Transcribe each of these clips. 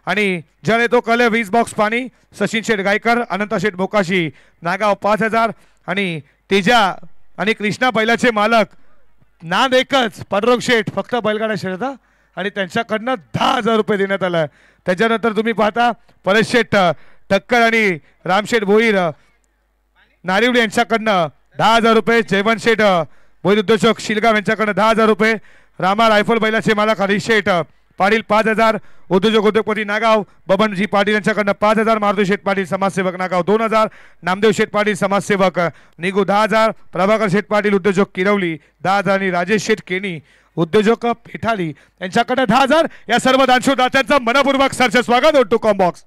आणि जल येतो कले 20 बॉक्स पाणी सचिन शेठ गायकर अनंत शेठ मोकाशी नागाव 5000 आणि तेजा आणि कृष्णा बैलाचे मालक नाद एकच पडरोग शेठ फक्त बैलगाडा शर्यत आणि त्यांच्याकडनं 10,000 रुपये देण्यात आलं. त्याच्यानंतर तुम्ही पाहता परेश शेठ ठक्कर आणि रामशेठ भोईर नारिवली यांच्याकडनं 10,000 रुपये. जयवंत शेठ भोईर उद्योजक शिलगाव यांच्याकडनं 10,000 रुपये. रामा रायफल बैलाचे मालक हरीश शेठ पाटील 5,000. उद्योजक उद्योगपती नागाव बबनजी पाटील यांच्याकडनं 5,000. मारुती शेठ पाटील समाजसेवक नागाव 2,000. नामदेव शेठ पाटील समाजसेवक निगू 10,000. प्रभाकर शेठ पाटील उद्योजक किरवली 10,000 आणि राजेश शेठ केनी उद्योजक पेठाली यांच्याकडे 10,000. या सर्व दानशूर दात्यांचं मनपूर्वक सरचे स्वागत. टू कॉम्बॉक्स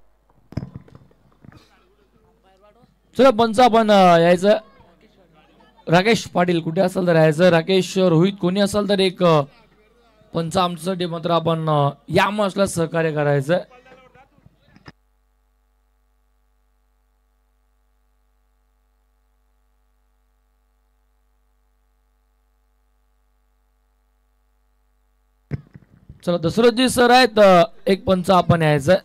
चला पंच आपण यायचं. राकेश पाटील कुठे असेल तर यायचं. राकेश रोहित कोणी असेल तर एक पंच आमच्यासाठी मात्र आपण या मसला सहकार्य करायचं. चला दशरथजी सर आहेत एक पंच आपण यायचं.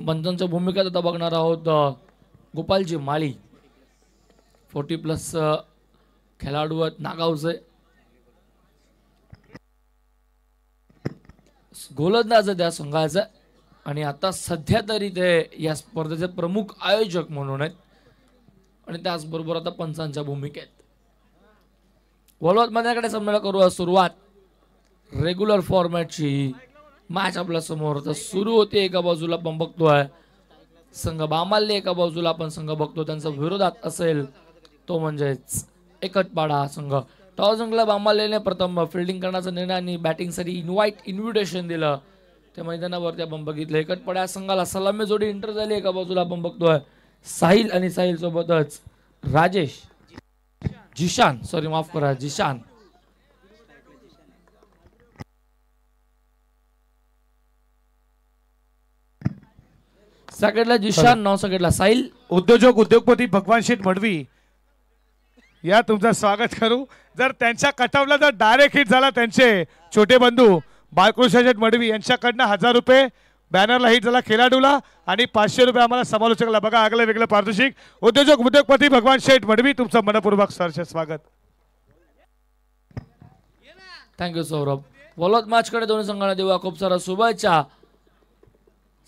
पंचांच्या भूमिका आता बघणार आहोत. गोपालजी माळी 40+ खेळाडू आहेत नागावचे. गोलंदाज त्या संघाचं आणि आता सध्या तरी ते या स्पर्धेचे प्रमुख आयोजक म्हणून आहेत आणि त्याचबरोबर आता पंचांच्या भूमिकेत. वॉलवत मध्ये सामन्याला करू सुरुवात. रेग्युलर फॉर्मॅटची मॅच आपल्या समोर आता सुरू होते. एका बाजूला आपण बघतोय संघ बामालले, एका बाजूला आपण संघ बघतो त्यांचा विरोधात असेल तो म्हणजेच एकटपाडा संघ. टॉस जिंकला बामाललेने प्रथम फिल्डिंग करण्याचा निर्णय आणि बॅटिंगसाठी इन्व्हिटेशन दिलं. त्या मैदानावरती आपण बघितलं एकटपाड्या संघाला सलामी जोडी इंटर झाली. एका बाजूला आपण बघतोय साहिल आणि साहिल सोबतच राजेश जिशान जिशान सॅकेटला जिशान 9 सॅकेटला साहिल. उद्योजक उद्योगपती भगवान शेठ मडवी या तुमचं स्वागत करू. जर त्यांच्या कटावला जर डायरेक्ट हिट झाला त्यांचे छोटे बंधू बाळकृष्ण शेठ मडवी यांच्याकडनं 1,000 रुपये. बॅनरला हिट झाला खेळाडूला आणि 500 रुपये आम्हाला समालोचकाला. बघा आगलं वेगळं पारितोषिक. उद्योजक उद्योगपती भगवान शेठ मडवी तुमचं मनपूर्वक सरचे स्वागत. थँक्यू सौरभ. वॉलवत मॅच कडे दोन्ही संघांना देऊया खूप सारा शुभेच्छा.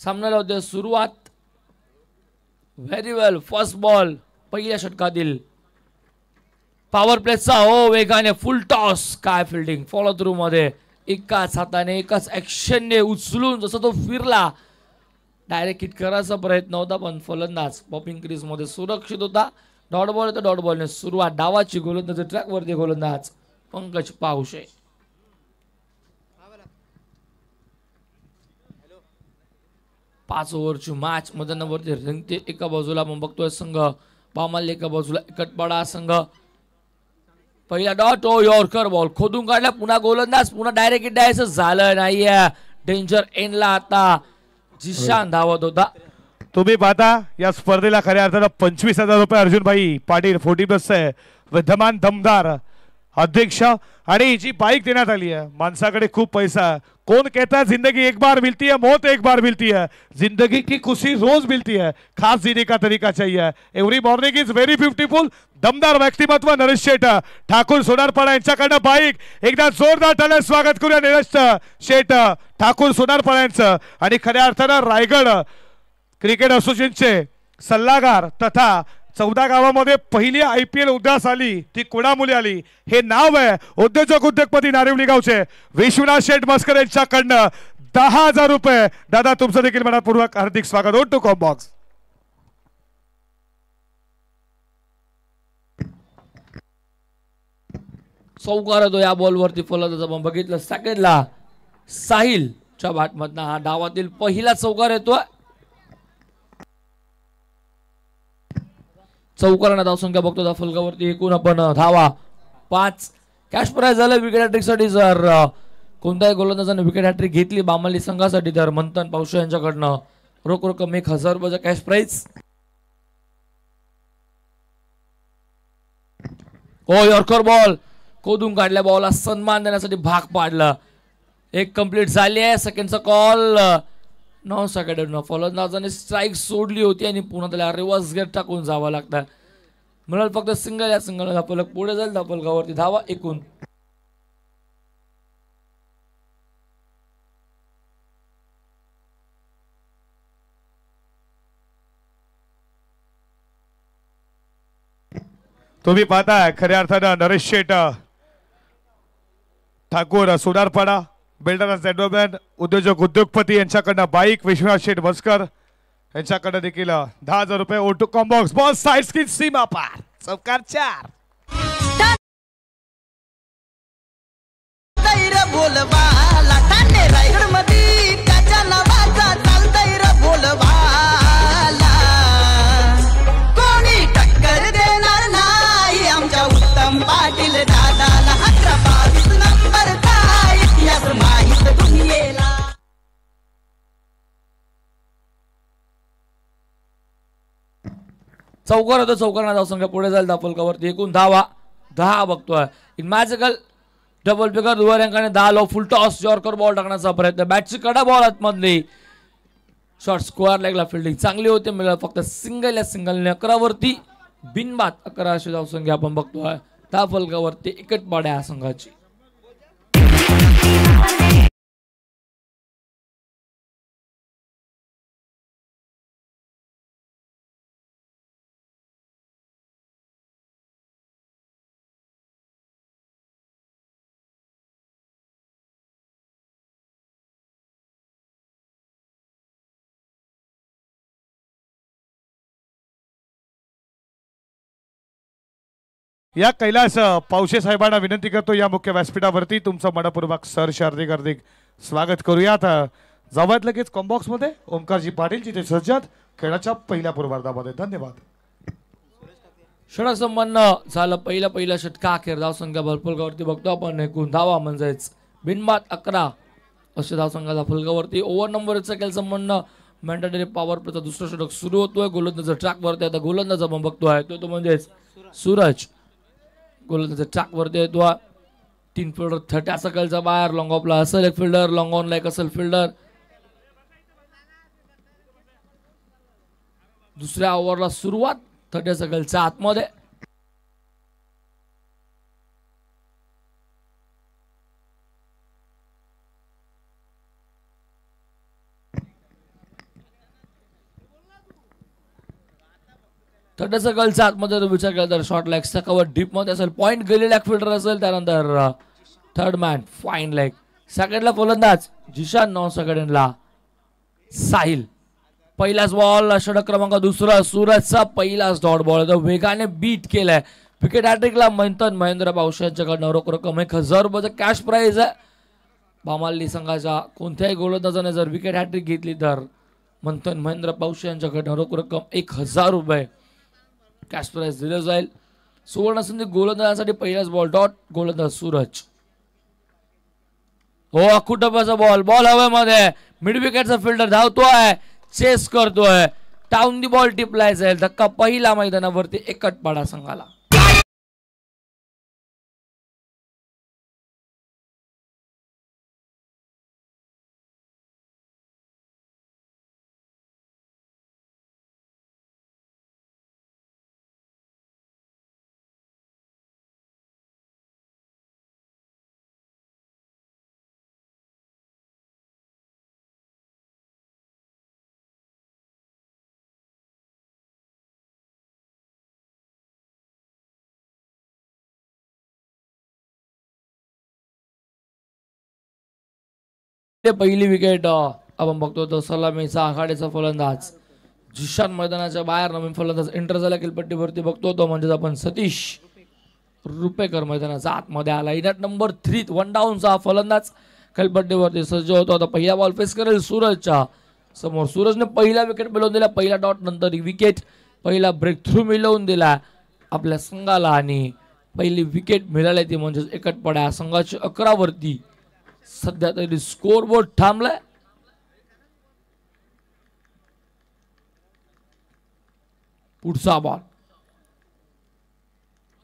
सामन्याला होते सुरुवात. व्हेरी वेल. फर्स्ट बॉल पहिल्या षटकातील पॉवर प्लेचा वेगाने फुल टॉस. काय फिल्डिंग फॉलो थ्रू मध्ये एकाच हाताने एकाच ऍक्शनने उचलून जसं तो फिरला. डायरेक्ट हिट करायचा प्रयत्न होता पण फलंदाज पॉपिंग क्रीज मध्ये सुरक्षित होता. डॉट बॉल होता. डॉट बॉलने सुरुवात. डावाची गोलंदाज ट्रॅक वरती गोलंदाज पंकज पावशे. पाच ओव्हरची मॅच मैदानावरती रंगते. एका बाजूला आपण बघतोय संघ बामाल, एका बाजूला एकटपाडा संघ. पहिला डॉट यॉर्कर बॉल खोदून काढला. पुन्हा गोलंदाज. पुन्हा डायरेक्ट हिट द्यायचं झालं नाहीये. डेंजर एनला आता जिशान धावत होता. तुम्ही पाहता या स्पर्धेला खऱ्या अर्थानं 25,000 रुपये अर्जुनभाई पाटील 40+ विद्यमान दमदार अध्यक्ष आणि जी बाईक देण्यात आली आहे. माणसाकडे खूप पैसा. कौन कहता है जिंदगी एक बार मिलती है, मौत एक बार मिलती है. जिंदगी की खुशी रोज मिलती है. खास जीने का तरीका चाहिए. Every morning is very beautiful. दमदार व्यक्तिमत्व नरेश शेठ ठाकूर सोनारपाडा यांच्याकडनं बाईक. एकदा जोरदार टाळ्या स्वागत करूया नरेश शेठ ठाकूर सोनारपाडा यांचं. आणि खऱ्या अर्थानं रायगड क्रिकेट असोसिएशनचे सल्लागार तथा 14 गावामध्ये पहिली IPL उद्यास आली ती कोणामुळे आली हे नाव आहे उद्योजक उद्योगपती नारिवली गावचे विश्वनाथ शेठ मस्कर यांच्याकडनं 10,000 रुपये. दादा तुमचं देखील मनपूर्वक हार्दिक स्वागत. टू कॉम्बॉक्स. चौकार होतो या बॉलवरती फलंदाज आपण बघितलं. सेकंडला साहिलच्या बॅटमधनं हा डावातील पहिला चौकार येतो. चौकारांना धावसंख्या बघतो त्या फलकावरती एकूण आपण धावा 5. कॅश प्राइज झालं विकेट हॅट्रिक साठी. जर कोणत्याही गोलंदाजाने विकेट हॅट्रिक घेतली बामाली संघासाठी तर मंथन पावशे यांच्याकडनं रोख रक्कम 1,000 रुपयाचा कॅश प्राइज. ओ यॉर्कर बॉल खोदून काढल्या, बॉलला सन्मान देण्यासाठी भाग पाडला. एक कंप्लीट झाली आहे. सेकंडचा कॉल 9 सेकंड. फलंदाजाने स्ट्राईक सोडली होती आणि पुन्हा त्याला रिव्हर्स गेट टाकून जावं लागतं. म्हणाल फक्त सिंगल, या सिंगल धापलक पुढे जाईल. धापलकावरती धावा एकूण. तुम्ही पाहताय खऱ्या अर्थानं नरेश शेठ ठाकूर सोनारपाडा बिल्डर्स डेव्हलपमेंट उद्योजपती यांच्याकडनं बाईक विश्वनाथ शेठ मस्कर यांच्याकडे देखील 10,000 रुपये. ओटू कॉम्बॉक्स बॉल साइड स्किन सीमा पार चौकार 4. बोलवाला ठाणे रायगड मध्ये त्याच्या नावाचा चालतंय रे बोलवाला. कोणी टक्कर देणार नाही आमच्या उत्तम पाटील दादाला. 11-22 नंबरचा इतिहास माहित दुनियेला. चौकार होतो. चौकारांना जाऊ संख्या पुढे जाईल. धापलकावरती एकूण धावा 10 बघतोय. इन मॅजिकल डबल फिगर दुवार अंकाने 10 लो. फुल टॉस यॉर्कर बॉल टाकण्याचा प्रयत्न. बॅटची कडा बॉल आतमधली. शॉर्ट स्क्वेअर लेगला फिल्डिंग चांगली होते. मिळालं फक्त सिंगल, या सिंगलने 11 वरती बिनबाद 11 अशी धाव संख्या आपण बघतोय. धापलकावरती एकट पाड्या संघाची. या कैलास पावशे साहेबांना विनंती करतो या मुख्य व्यासपीठावरती तुमचं मनपूर्वक हार्दिक हार्दिक स्वागत करूयात. जाऊयात लगेच कॉम्बॉक्स मध्ये ओमकारजी पाटील जिथे सज्जात खेळाच्या पहिल्या पूर्वार्धामध्ये. धन्यवाद. षटक संपन्न झालं. पहिला षटका अखेर धावसंख्या फलकावरती बघतो आपण एकूण धावा म्हणजेच बिनबाद 11 असे धावसंख्याचा फलकावरती. ओव्हर नंबर 1चा खेळ संपन्न. मॅन्डेटरी पॉवर प्लेचा दुसरा षटक सुरू होतोय. गोलंदाज ट्रॅकवरती आता गोलंदाज आपण बघतोय तो म्हणजेच सूरज. गोलंदाज ट्रॅकवरती येतो. 3 फिल्डर 30 सकलचा बाहेर. लॉंग ऑफला असेल एक फिल्डर. लॉंग ऑनला एक असेल फिल्डर. दुसऱ्या ओव्हरला सुरुवात 30 सकलच्या आतमध्ये. सकलच्या आतमध्ये विचार केला तर शॉर्ट लेग कव्हर डीप मध्ये असेल. पॉइंट गेलेला फिल्डर असेल. त्यानंतर थर्ड मॅन फाईन लेग. सेकंडला फलंदाज जिशान. 9 सेकंडला साहिल. पहिलाच बॉल षटक क्रमांक 2. सूरजचा पहिलाच डॉट बॉल वेगाने बीट केलाय. विकेट हॅट्रिकला मंथन महेंद्र पावशे यांच्याकडनं रोख रक्कम 1,000 रुपयाचं कॅश प्राइज आहे. बामाली संघाच्या कोणत्याही गोलंदाजाने जर विकेट हॅट्रिक घेतली तर मंथन महेंद्र पावशे यांच्याकडनं रोख रक्कम 1,000 रुपये कॅश प्राइज दिलं जाईल. सुवर्ण संधी गोलंदाजासाठी पहिलाच बॉल डॉट. गोलंदाज सूरज. हो अकुटबाचा बॉल. बॉल हवेमध्ये. मिड विकेटचा फिल्डर धावतोय. चेस करतोय. टाउन दी बॉल टिपलाय जाईल. धक्का पहिला मैदानावरती एकट पाडा संघाला. पहिली विकेट आपण बघतो तो सलामीचा आघाडीचा फलंदाज जिशान मैदानाच्या बाहेर. नवीन फलंदाज एंटर झाला खेळपट्टीवरती बघतो तो म्हणजे आपण सतीश रुपेकर मैदानाचा आतमध्ये आला. इनॅट नंबर 3 1 डाऊनचा फलंदाज खेळपट्टीवरती सज्ज होतो. आता पहिला बॉल फेस करेल सूरजच्या समोर. सूरजने पहिला विकेट मिळवून दिला. पहिला डॉट नंतर विकेट. पहिला ब्रेक थ्रू मिळवून दिला आपल्या संघाला आणि पहिली विकेट मिळाली ती म्हणजे एकट पड्या संघाची 11 वरती. सध्या तरी स्कोर बोर्ड थांबलाय. पुढचा बॉल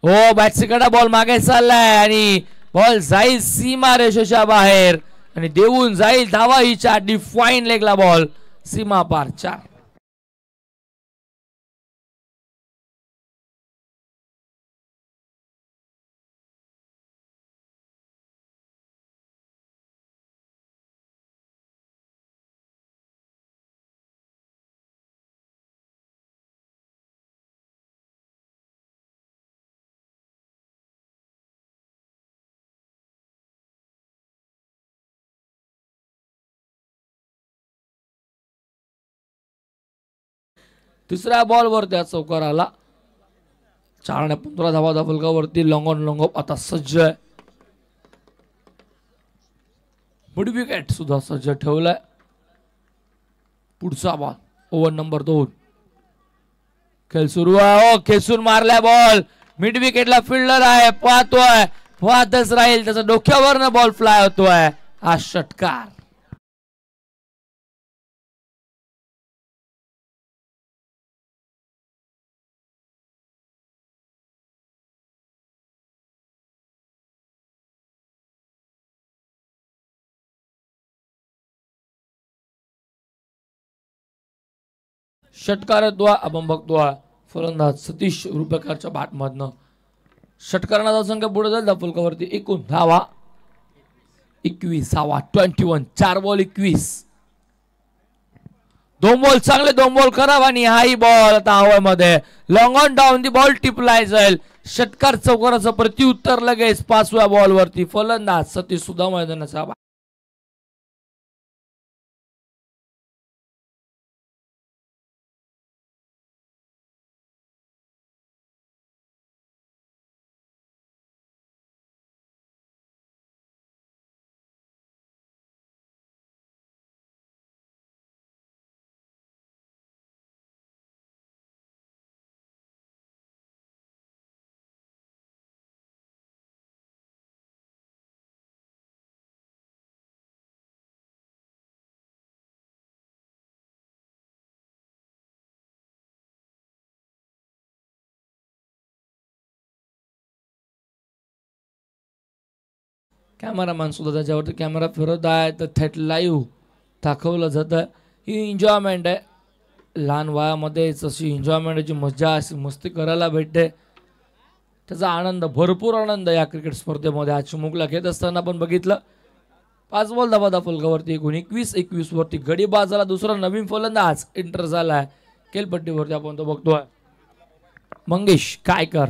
हो बॅट्सीकडे बॉल मागे चाललाय आणि बॉल जाईल सीमा रेषेच्या बाहेर आणि देऊन जाईल धावा ही 4 डिफाईन लेगला बॉल सीमा पार 4. तिसऱ्या बॉल वर त्या चौकार आला 4-15 धावा फलकावरती लॉंग ऑन लॉंग ऑफ आता सज्ज आहे. मिड विकेट सुद्धा सज्ज ठेवलाय. पुढचा बॉल ओव्हर नंबर 2 खेळ सुरू आहे. खेचून मारलाय बॉल मिड विकेटला फिल्डर आहे पाहतोय पाहतच राहील त्याच्या डोक्यावरनं बॉल फ्लाय होतोय. हा षटकार षटकाराद्वारे आपण बघतोय फलंदाज सतीश रुपेकरच्या बॅट मधनं षटकाराचा संख्या पुढे जाईल फलकावरती एकूण धावा 21 21 4 बॉल 21 2 बॉल चांगले 2 बॉल करावा आणि हाही बॉल आता हवेमध्ये long on down the ball टिपलाय जाईल. षटकार चौकाराचं प्रत्युत्तर लगेच 5व्या बॉल वरती फलंदाज सतीश सुद्धा मैदानाचा कॅमेरामॅन सुद्धा त्याच्यावरती कॅमेरा फिरवत आहे तर थेट लाईव्ह दाखवलं जातं. ही एन्जॉयमेंट आहे लहान वयामध्ये अशी एन्जॉयमेंटची मजा अशी मस्ती करायला भेटते त्याचा आनंद भरपूर आनंद या क्रिकेट स्पर्धेमध्ये आज चिमुकला घेत असताना आपण बघितलं. 5 बॉल धावा फलकावरती एकूण 21 वरती गडी बाजाला दुसरा नवीन फलंदाज एंटर झालाय केलपट्टीवरती आपण तो बघतोय मंगेश गायकर.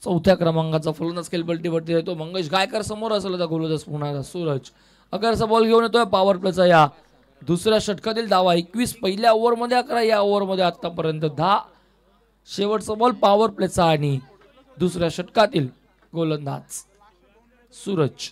4थ्या क्रमांकाचा फलंदाज केलपट्टीवरती येतो मंगेश गायकर. समोर असलेला गोलंदाज पुन्हा सूरज अकराचा बॉल घेऊन येतोय पॉवर प्लेचा या दुसऱ्या षटकातील धावा 21 पहिल्या ओव्हरमध्ये 11 या ओव्हरमध्ये आतापर्यंत 10 शेवटचा बॉल पॉवर प्लेचा आणि दुसऱ्या षटकातील गोलंदाज सूरज.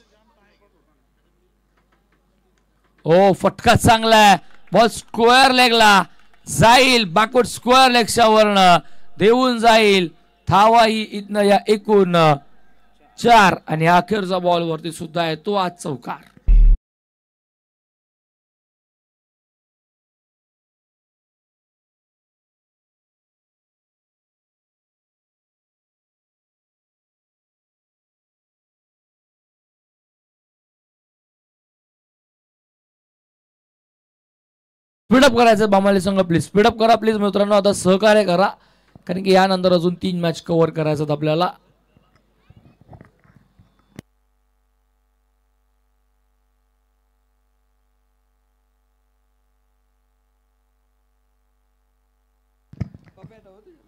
ओ फटका चांगला आहे बॉल स्क्वेअर लेगला जाईल बॅकवर्ड स्क्वेअर लेगच्या वरनं देऊन जाईल धावा ही इथनं या एकूण 4 आणि अखेरचा बॉल वरती सुद्धा येतो आज चौकार. स्पीडअप करायचं बामाली संघ प्लीज स्पीडअप करा प्लीज मित्रांनो. आता सहकार्य करा कारण की यानंतर अजून 3 मॅच कव्हर करायचं आपल्याला.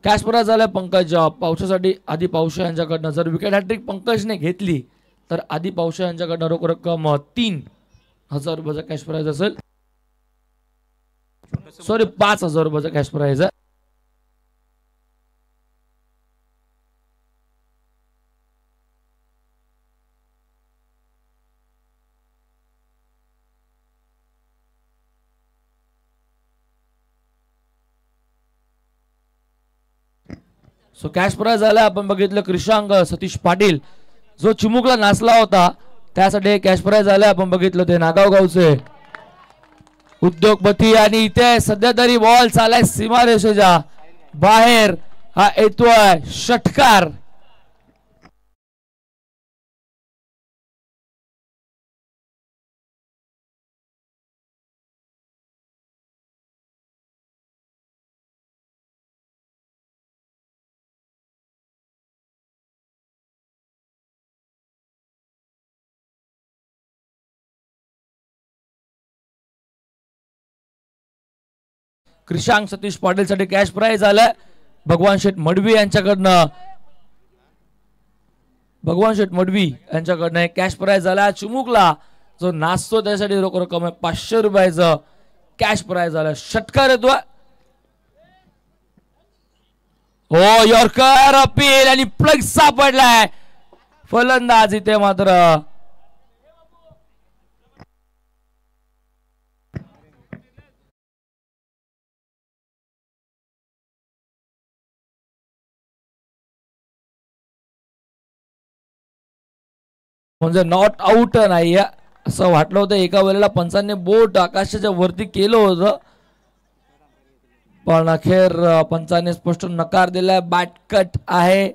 कॅश प्राइज झालाय पंकज पावसासाठी आधी पावसा यांच्याकडनं. जर विकेट हॅट्रिक पंकजने घेतली तर आधी पावसा यांच्याकडनं रोख रक्कम 3,000 रुपयाचा कॅश प्राइज असेल. सॉरी 5,000 रुपयाचा कॅश प्राइज आहे. सो कॅश प्राइज झाला आपण बघितलं कृषांक सतीश पाटील जो चिमुकला नाचला होता त्यासाठी कॅश प्राइज झाला आपण बघितलं ते नागाव गावचे उद्योगपती आणि इथे सध्या तरी बॉल चालाय सीमारेषेच्या बाहेर हा येतोय षटकार. कृषांक सतीश पाटील साठी कॅश प्राइज आलाय भगवान शेठ मडवी यांच्याकडनं. भगवान शेठ मडवी यांच्याकडनं कॅश प्राइज आला. चिमुकला जो नाचतो त्यासाठी रोख रक्कम आहे 500 रुपयाचं कॅश प्राइज आलं. षटकार येतोय. हो यॉर्कर अपील आणि प्लग सापडलाय. फलंदाज इथे मात्र म्हणजे नॉट आउट नाही असं वाटलं होतं. एका वेळेला पंचांनी बोट आकाशाच्या वरती केलं होतं पण अखेर पंचांनी स्पष्ट नकार दिलाय. बॅट कट आहे.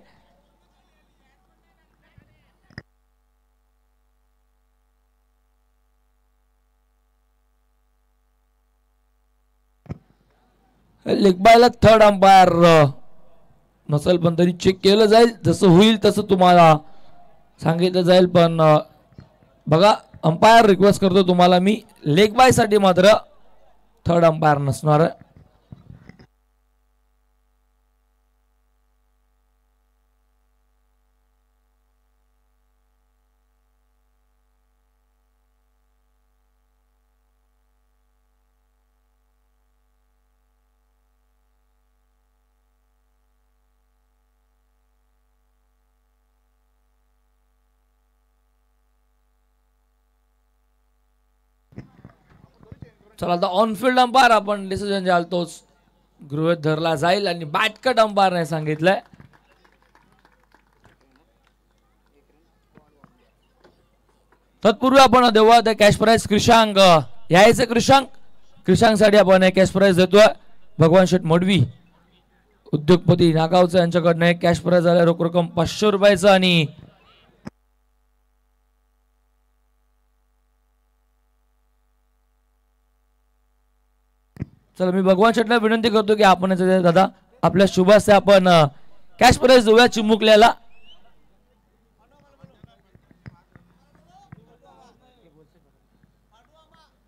लेगबायला थर्ड अंपायर नसेल पण तरी चेक केलं जाईल. जसं होईल तसं तुम्हाला सांगितलं जाईल. पण बघा अंपायर रिक्वेस्ट करतो तुम्हाला मी लेग बाय साठी मात्र थर्ड अंपायर नसणार आहे. चला आता ऑनफिल्ड अंपायर आपण डिसिजन द्याल तोच गृहीत धरला जाईल आणि बॅटकट अंपायरने सांगितलंय. तत्पूर्वी आपण देऊया त्या कॅश प्राइज कृषांक यायचं. कृषांक साठी आपण कॅश प्राइज देतोय भगवान शेठ मडवी उद्योगपती नागावचं यांच्याकडनं कॅश प्राइज आलं रोख रक्कम 500 रुपयाचं. आणि चला मी भगवान शेठला विनंती करतो की आपण दादा आपल्या शुभास्ते आपण कॅश प्राइज देऊया चिमुकल्याला.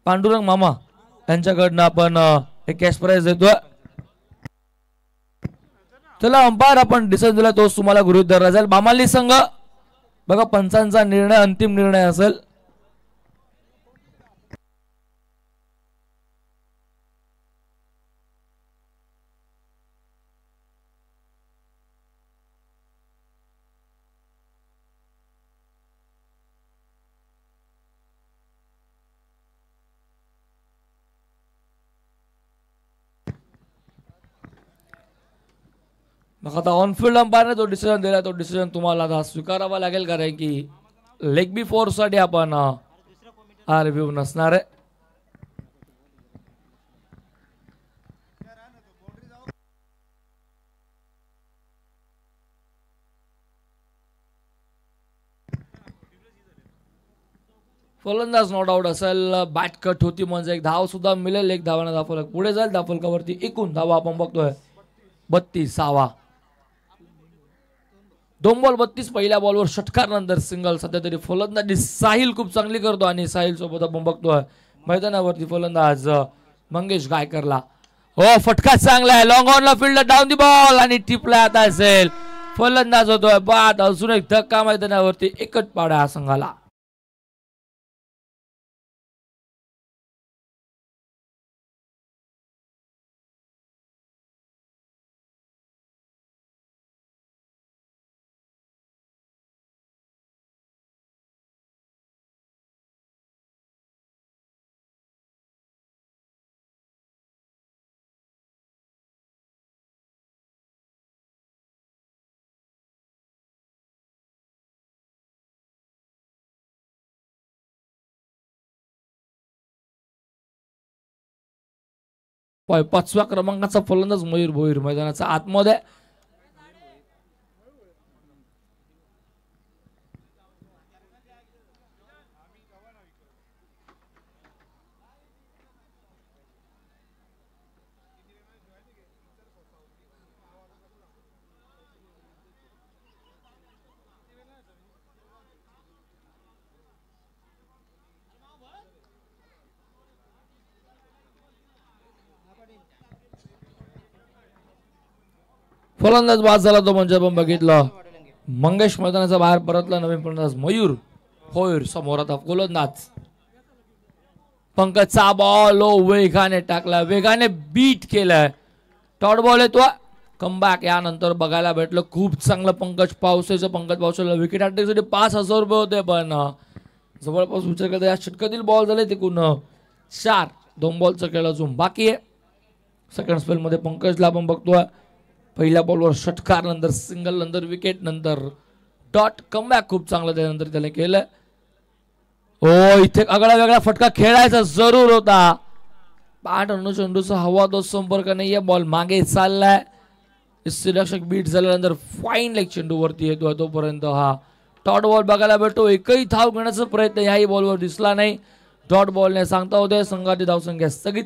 पांडुरंग मामा यांच्याकडनं आपण एक कॅश प्राइज देतोय. चला अंपायर आपण डिसिजन दिला तोच तुम्हाला गृहीत धरला जाईल. बामाली संघ बघा पंचांचा निर्णय अंतिम निर्णय असेल. मग आता ऑनफिल्ड अंपायरने जो डिसिजन दिला तो डिसिजन तुम्हाला आता स्वीकारावा लागेल कारण की लेग बी फोर्स साठी आपण हा रिव्ह्यू नसणार आहे. फलंदाज नॉट आउट असेल. बॅट कट होती म्हणजे एक धाव सुद्धा मिळेल. एक धावाने धावफलक पुढे जाईल. धावफलकावरती एकूण धावा आपण बघतोय 32. 2 बॉल 32. पहिल्या बॉलवर षटकार नंतर सिंगल. सध्या तरी फलंदाजी साहिल खूप चांगली करतो आणि साहिल सोबत आपण बघतोय मैदानावरती फलंदाज मंगेश गायकरला. हो फटका चांगला आहे. लॉंग ऑनला फील्ड डाऊन दी बॉल आणि टिपला आता असेल. फलंदाज होतोय बाद. अजून एक धक्का मैदानावरती एकच पाडा या संघाला. पाचव्या क्रमांकाचा फलंदाज मयूर भोईर मैदानाचा आतमध्ये. फलंदाज बाद झाला तो म्हणजे आपण बघितलं मंगेश मैदानाचा बाहेर परतला नवीन फलंदाज मयूर होयर समोर आता गोलंदाज पंकजचा बॉल वेगाने टाकला वेगाने बीट केलाय टॉट बॉल येतो कमबॅक यानंतर बघायला भेटलं खूप चांगलं पंकज पावसेला विकेट हार्टिंगसाठी 5,000 रुपये होते पण जवळपास विचार करता या षटकातील बॉल झाले तिकून 4 2 बॉलचा खेळ अजून बाकी आहे सेकंड स्पेल मध्ये पंकजला आपण बघतोय पहिल्या बॉलवर षटकार नंतर सिंगल नंतर विकेट नंतर डॉट कमबॅक खूप चांगलं त्यानंतर त्याने केलं इथे आगळा वेगळा फटका खेळायचा जरूर होता पाठ चेंडूचा हवा तो संपर्क नाहीये बॉल मागे चाललाय रक्षक बीट झाल्यानंतर फाईन लेग चेंडूवरती येतो तोपर्यंत हा डॉट बॉल बघायला भेटतो एकही धाव घेण्याचा प्रयत्न याही बॉलवर दिसला नाही डॉट बॉलने सांगता होते संघाची धावसंख्या स्थगित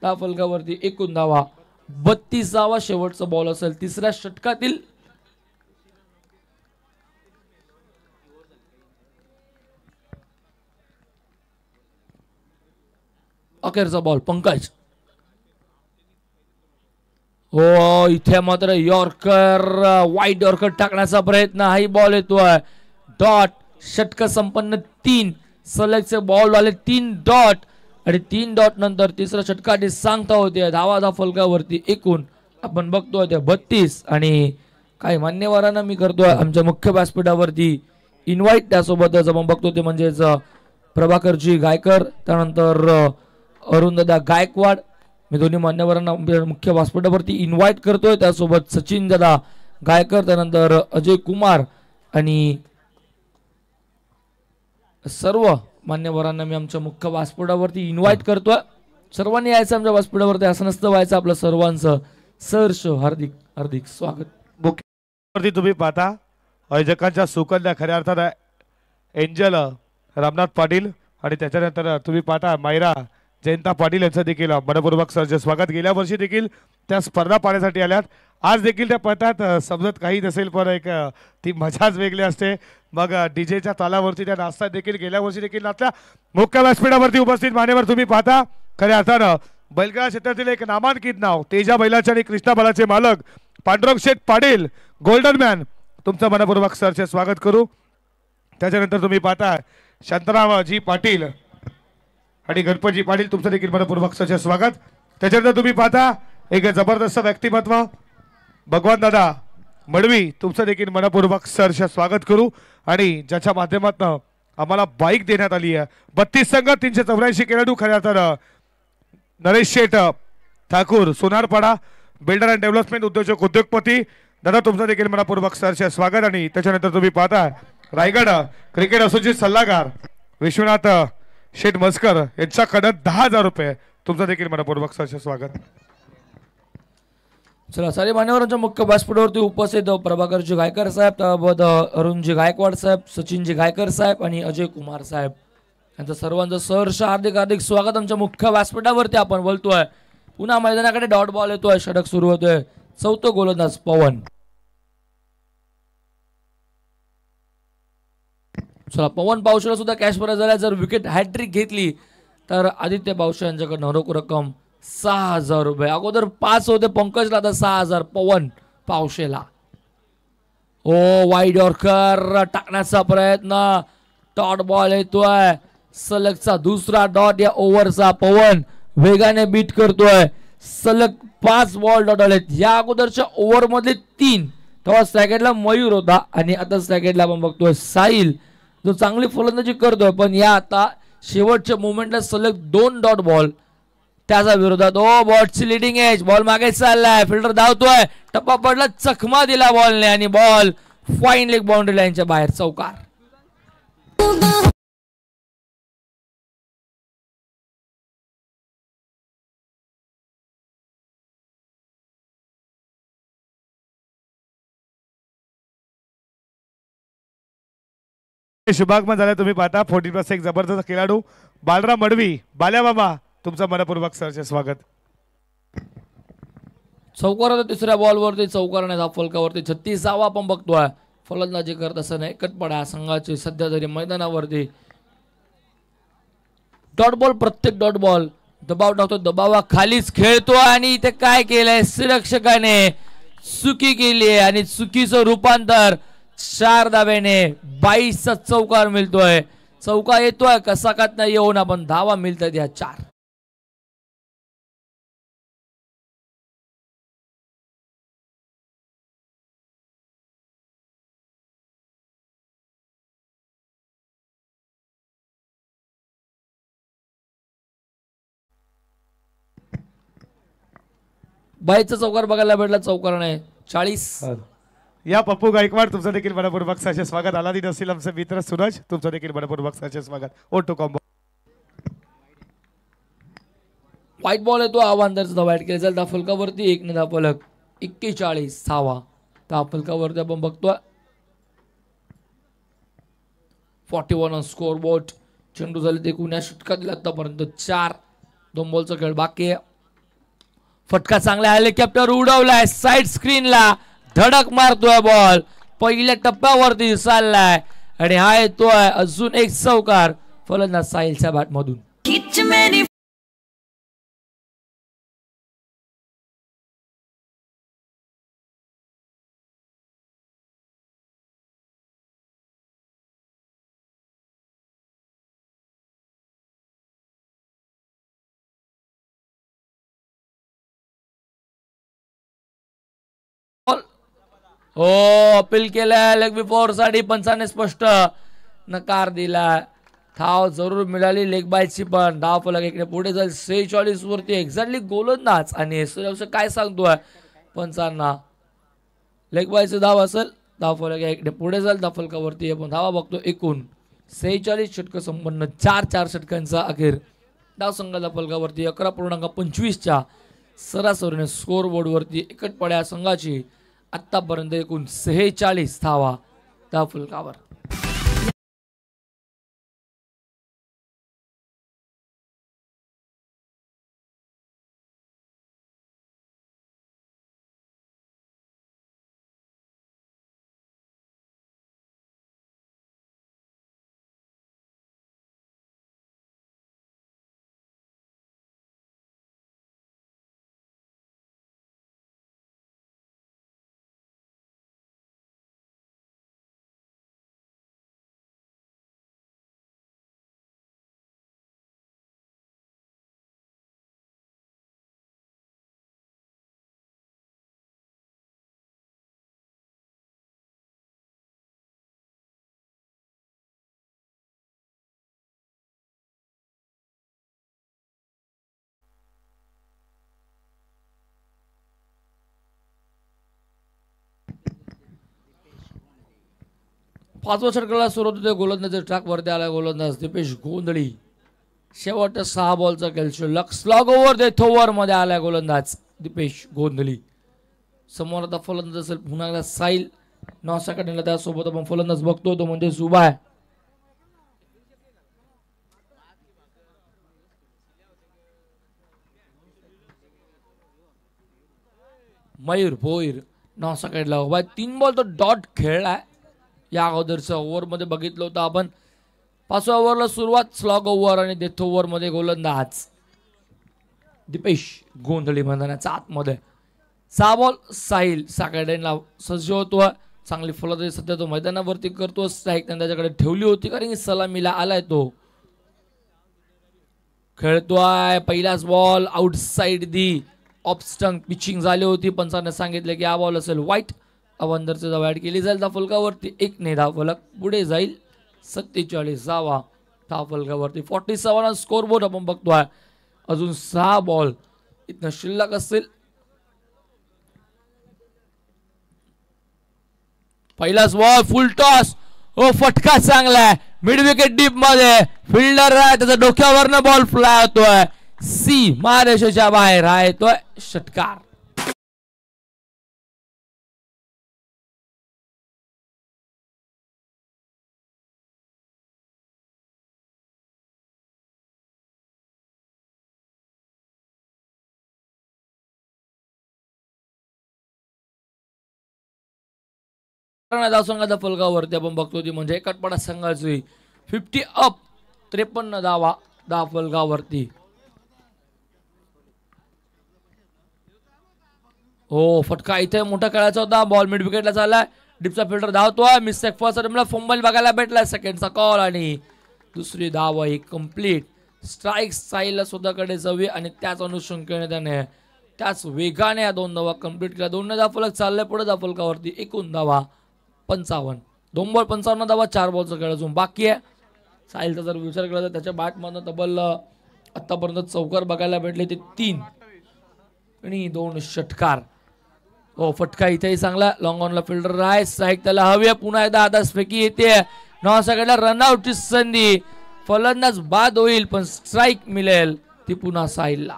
त्या फलकावरती एकूण धावा 32वा शेवटचा बॉल असेल तिसऱ्या षटकातील अखेरचा बॉल पंकज इथे मात्र यॉर्कर वाईट यॉर्कर टाकण्याचा प्रयत्न हाही बॉल येतोय डॉट षटक संपन्न 3 सलगचे बॉल आले 3 डॉट आणि 3 डॉट नंतर तिसऱ्या षटकाची सांगता होते धावा फलकावरती एकूण आपण बघतोय ते 32 आणि काही मान्यवरांना मी करतोय आमच्या मुख्य व्यासपीठावरती इन्व्हाइट त्यासोबतच आपण बघतो ते म्हणजेच प्रभाकरजी गायकर त्यानंतर अरुणदादा गायकवाड मी दोन्ही मान्यवरांना मुख्य व्यासपीठावरती इन्व्हाइट करतोय त्यासोबत सचिन दादा गायकर त्यानंतर अजय कुमार आणि सर्व मान्यवरांना मी आमच्या मुख्य व्यासपीठावरती इन्व्हाइट करतोय सर्वांनी यायचं आमच्या व्यासपीठावरती असं नसतं व्हायचं आपलं सर्वांचं सहर्ष हार्दिक हार्दिक स्वागत मुख्यवरती तुम्ही पाहता आयोजकांच्या सुकन्या खऱ्या अर्थात एंजल रामनाथ पाटील आणि त्याच्यानंतर तुम्ही पाहता मायरा जयंता पाटील यांचं देखील मनपूर्वक सरचे स्वागत गेल्या वर्षी देखील त्या स्पर्धा पाहण्यासाठी आल्यात आज देखील त्या पळतात समजत काही नसेल पण एक ती मजाच वेगळी असते मग डीजेच्या तालावरती त्या नाचतात देखील गेल्या वर्षी देखील नाचल्या मुख्य व्यासपीठावरती उपस्थित मान्यवर तुम्ही पाहता खऱ्या अर्थानं बैलगाडा क्षेत्रातील एक नामांकित नाव तेजा बैलाचे आणि कृष्णा बैलाचे मालक पांडुरंग शेठ पाटील गोल्डन मॅन तुमचं मनपूर्वक सरचे स्वागत करू त्याच्यानंतर तुम्ही पाहता शांतारामजी पाटील आणि गणपतजी पाटील तुमचं देखील मनपूर्वक सरचे स्वागत त्याच्यानंतर तुम्ही पाहता एक जबरदस्त व्यक्तिमत्व भगवान दादा मडवी तुमचं देखील मनपूर्वक सरचे स्वागत करू आणि ज्याच्या माध्यमातून आम्हाला बाईक देण्यात आली आहे 32 संघ 384 खेळाडू खऱ्या अर्थानं Naresh Sheth Thakur Sonarpada builder and development उद्योजक उद्योगपती दादा तुमचं देखील मनपूर्वक सरचे स्वागत आणि त्याच्यानंतर तुम्ही पाहता रायगड क्रिकेट असोसिएशन सल्लागार विश्वनाथ शेठ मस्कर यांच्याकडे 10,000 रुपये तुमचं देखील मनपूर्वक सरचे स्वागत चला सारे मान्यवरांच्या मुख्य व्यासपीठावरती उपस्थित प्रभाकरजी गायकर साहेब त्याबद्दल अरुणजी गायकवाड साहेब सचिनजी गायकर साहेब आणि अजय कुमार साहेब यांचं सर्वांचं सहर्ष हार्दिक हार्दिक स्वागत आमच्या मुख्य व्यासपीठावरती आपण बोलतोय पुन्हा मैदानाकडे डॉट बॉल येतोय षटक सुरू होतोय चौथं गोलंदाज पवन चला पवन पावशेला सुद्धा कॅश प्राइज झाला जर विकेट हॅट्रिक घेतली तर आदित्य पावशे यांच्याकडे रोख रक्कम 6,000 रुपये अगोदर 5 होते पंकजला आता 6,000 पवन पावशेला वाईड यॉर्कर टाकण्याचा प्रयत्न डॉट बॉल येतोय सलगचा दुसरा डॉट या ओव्हरचा पवन वेगाने बीट करतोय सलग 5 बॉल डॉट आलेत या अगोदरच्या ओव्हर मधले 3 तेव्हा स्ट्रायकेटला मयूर होता आणि आता स्ट्रायकेटला आपण बघतोय साहिल जो चांगली फलंदाजी करतोय पण या आता शेवटच्या मोमेंटला सलग 2 डॉट बॉल त्याच्या विरोधात बॉटची लिडिंग एज बॉल मागे चाललाय फिल्डर धावतोय टप्पा पडला चकमा दिला बॉलने आणि बॉल फाईन लेग बाउंड्री लाईनच्या बाहेर चौकार शुभागमन झालं तुम्ही पाहता 14+ एक जबरदस्त खेळाडू बालराम मडवी बाल्या बाबा तुमचं मनपूर्वक सरचे स्वागत चौकारात तिसऱ्या बॉलवरती चौकाराने फलकावरती 36वा आपण बघतोय फलंदाजी करत असताना एकटपडा संघाची सध्या तरी मैदानावरती डॉट बॉल प्रत्येक डॉट बॉल दबाव टाकतो दबावा खालीच खेळतो आणि इथे काय केलंय श्रीरक्षकाने चुकी केली आहे आणि चुकीचं रूपांतर 4 धाब्याने 22चा चौकार मिळतोय. चौका येतोय कसा कात नाही येऊन आपण धावा मिळतात या 4. बाईचा चौकार बघायला भेटला, चौकार नाही. 40. या पप्पू गायकवाड तुमचं देखील मनपूर्वक सहर्ष स्वागत. अलादीन असतील आमचे मित्र सूरज तुमचं देखील मनपूर्वक सहर्ष स्वागत. ओटो कॉम्बो व्हाईट बॉल येतो आव्हानदारचा धावा ऍड केला जाईल फलकावरती. 1 ने धावफलक 41 धावा फलकावरती आपण बघतोय. 41 ऑन स्कोर बोर्ड. चेंडू झाले ते कुण्या षटकातील आतापर्यंत 4. 2 बॉलचा खेळ बाकी आहे. फटका चांगला हेलिकॉप्टर उडवलाय साइड स्क्रीनला, धडक मारतोय बॉल. पहिल्या टप्प्यावरती चाललाय आणि हा येतोय अजून एक चौकार फलंदाज साहिलच्या बॅट मधून. हो अपील केलं लेग बिफोर साठी पंचाने स्पष्ट नकार दिला. धाव जरूर मिळाली लेग बायची पण धाव फलक इकडे पुढे जाईल 46 वरती एक्झॅक्टली गोलंदाज आणि काय सांगतोय पंचांना लेग बायचं धाव असेल. धाव फलक इकडे पुढे जाईल धाव फलकावरती आपण धावा बघतो. एकूण 46 षटक संपन्न 4 षटकांचा अखेर धाव संघाच्या फलकावरती 11.25च्या सरासरीने स्कोर बोर्ड वरती एकटपड्या संघाची आतापर्यंत एकूण 46 धावा धाव फलकावर. पाचव्या षटकाला सुरुवात होते. गोलंदाज ट्रॅक वरती आला गोलंदाज दीपेश गोंधळी. शेवटच्या 6 बॉलचा खेळ शिल्लक. स्लॉग ओव्हर डेथ ओव्हर मध्ये आला गोलंदाज दीपेश गोंधळी. समोर आता फलंदाज असेल पुन्हा एकदा साहिल. 9 सेकंडला त्यासोबत आपण फलंदाज बघतो तो म्हणजे सुभा आहे. मयूर भोईर 9 सेकंडला उभा. 3 बॉल तो डॉट खेळलाय. या अगोदरच्या ओव्हर मध्ये बघितलं होतं आपण. 5व्या ओव्हरला सुरुवात स्लॉग ओव्हर आणि डेथ ओव्हर मध्ये गोलंदाज दीपेश गोंधळी मैदानाच्या आतमध्ये. 6 बॉल साहिल साकडेला सज्ज होतो. चांगली फलंदाजी सध्या तो मैदानावरती करतो. स्ट्राईक त्याच्याकडे ठेवली होती कारण सलामीला आलाय तो. खेळतोय पहिलाच ball outside the off stump pitching झाली होती. पंचाने सांगितले की हा बॉल असेल वाईट. अवंदरची धाव ऍड केली जाईल धाव फलकावरती. 1 ने धाव फलक पुढे जाईल 47 धावा धाव फलकावरती. 47 स्कोर बोर्ड आपण बघतोय. अजून 6 बॉल इथनं शिल्लक असतील. पहिलाच बॉल फुल टॉस. ओ फटका चांगला आहे मिड विकेट डीप मध्ये. फिल्डर आहे त्याच्या डोक्यावरनं बॉल फ्लाय होतोय. सी महारेषेच्या बाहेर हा येतोय षटकार. धावसंघाच्या फलकावरती आपण बघतो ती म्हणजे एकटपडा संघाची 50 अप 53 धावा धाव फलकावरती. हो फटका इथे मोठा खेळायचा होता. बॉल मिड विकेटला चाललाय. डिपचा फिल्डर धावतोय. मिस फर्स्ट मला फंबल बघायला भेटलाय. सेकंडचा कॉल आणि दुसरी धाव ही कंप्लीट. स्ट्राईक साईलला स्वतःकडे जावी आणि त्याच अनुषंगाने त्याने त्याच वेगाने या 2 धावा कंप्लीट केल्या. 2 धावफलक चाललंय पुढे धावफलकावरती. एकूण धावा 55. 2 बॉल 55 धावा. 4 बॉलचा खेळ अजून बाकी आहे. साहिलचा जर विचार केला तर त्याच्या बॅटमधनं तब्बल आतापर्यंत चौकार बघायला भेटले ते 3 आणि 2 षटकार. हो फटका इथेही चांगला. लॉंग ऑनला फिल्डर आहे. स्ट्राईक त्याला हवी आहे. पुन्हा एकदा आदासपैकी येते. 9 सेकंडला रनआउटची संधी. फलंदाज बाद होईल पण स्ट्राईक मिळेल ती पुन्हा साहिलला.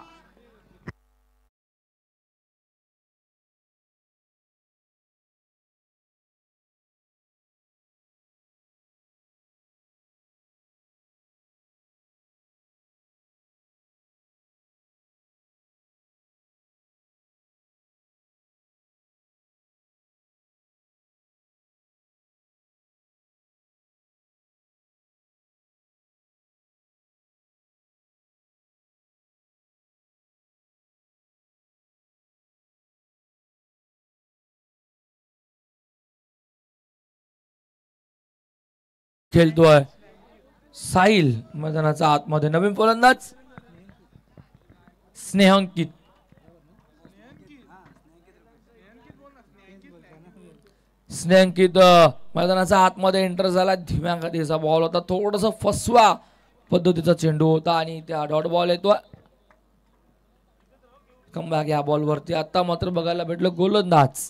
खेळतोय साहिल मैदानाचा आतमध्ये. नवीन फलंदाज स्नेहांकित. स्नेहांकित मैदानाचा आतमध्ये एंटर झाला. धीम्या गतीचा बॉल होता. थोडस फसवा पद्धतीचा चेंडू होता आणि त्या डॉट बॉल येतोय. कमबॅक या बॉलवरती. आता मात्र बघायला भेटलं गोलंदाज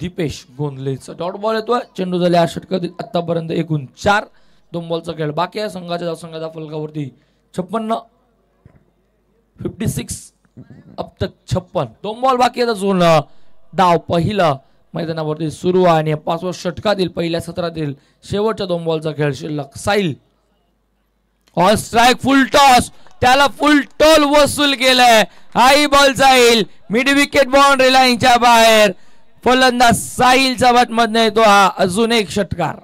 दीपेश गोंधलेचा डॉट बॉल येतोय. चेंडू झाले 8 षटकार आतापर्यंत एकूण 4. 2 बॉलचा खेळ बाकी आहे. संघाच्या फलकावरती 56 56 अब तक 56. 2 बॉल बाकी आहेत अजून. डाव पहिला मैदानावरती सुरू आहे आणि 5व्या षटकातील पहिल्या सत्रातील शेवटच्या 2 बॉलचा खेळ शिल्लक. Sahil on strike. Full toss. त्याला फुल टोल वसूल केलाय. हाई बॉल जाईल मिड विकेट बाउंड्री लाईनच्या बाहेर. फलंदाज साहिलच्या बॅटमधनं येतो हा अजून एक षटकार.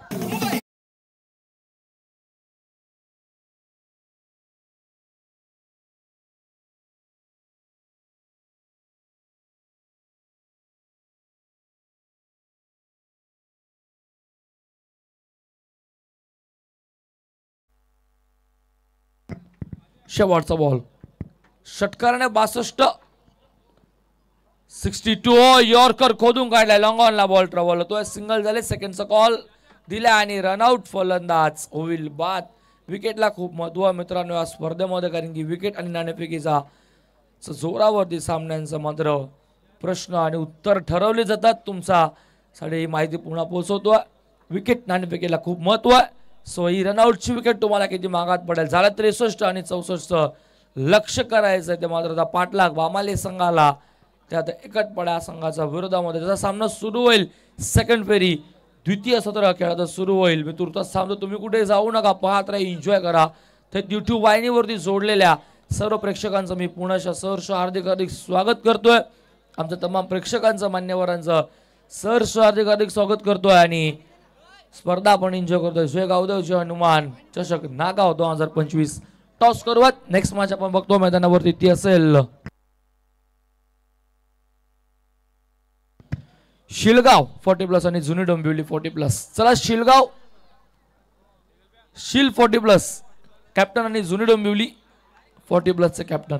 शेवटचा बॉल. षटकाराने 62 62. यॉर्कर खोदून काढलाय. लॉंग ऑनला बॉल ट्रॅव्हल होतोय. सिंगल झाले. सेकंडचा कॉल दिला आणि रनआउट. फलंदाज होईल बाद. विकेटला खूप महत्व आहे मित्रांनो या स्पर्धेमध्ये कारण की विकेट आणि नाणेफेकीचा जोरावरती सामन्यांचा मात्र प्रश्न आणि उत्तर ठरवले जातात. तुमचा साठी ही माहिती पुन्हा पोहोचवतोय. विकेट नाणेफेकीला खूप महत्व आहे. सो ही रनआउटची विकेट तुम्हाला किती महागात पडेल. झाला 63 आणि 64 लक्ष करायचं ते मात्र पाठलाग बामाले संघाला. त्यात एकटपड्या संघाच्या विरोधामध्ये त्याचा सामना सुरू होईल. सेकंड फेरी द्वितीय सत्र खेळात सुरू होईल. मी तुर्तास सांगतो तुम्ही कुठे जाऊ नका. पाहत राहा. एन्जॉय करा. ते YouTube वाहिनीवरती जोडलेल्या सर्व प्रेक्षकांचं मी पुन्हा सहर्ष हार्दिक स्वागत करतोय. आमच्या तमाम प्रेक्षकांचं मान्यवरांचं सहर्ष हार्दिक स्वागत करतोय आणि स्पर्धा आपण एन्जॉय करतोय. शेगावदेवचे हनुमान चषक नागाव 2025 टॉस करूयात. नेक्स्ट मॅच आपण बघतो मैदानावरती ती असेल शिलगाव 40+ आणि जुनी डोंबिवली 40+. चला शिलगाव 40+ कॅप्टन आणि जुनी डोंबिवली 40+ चे कॅप्टन.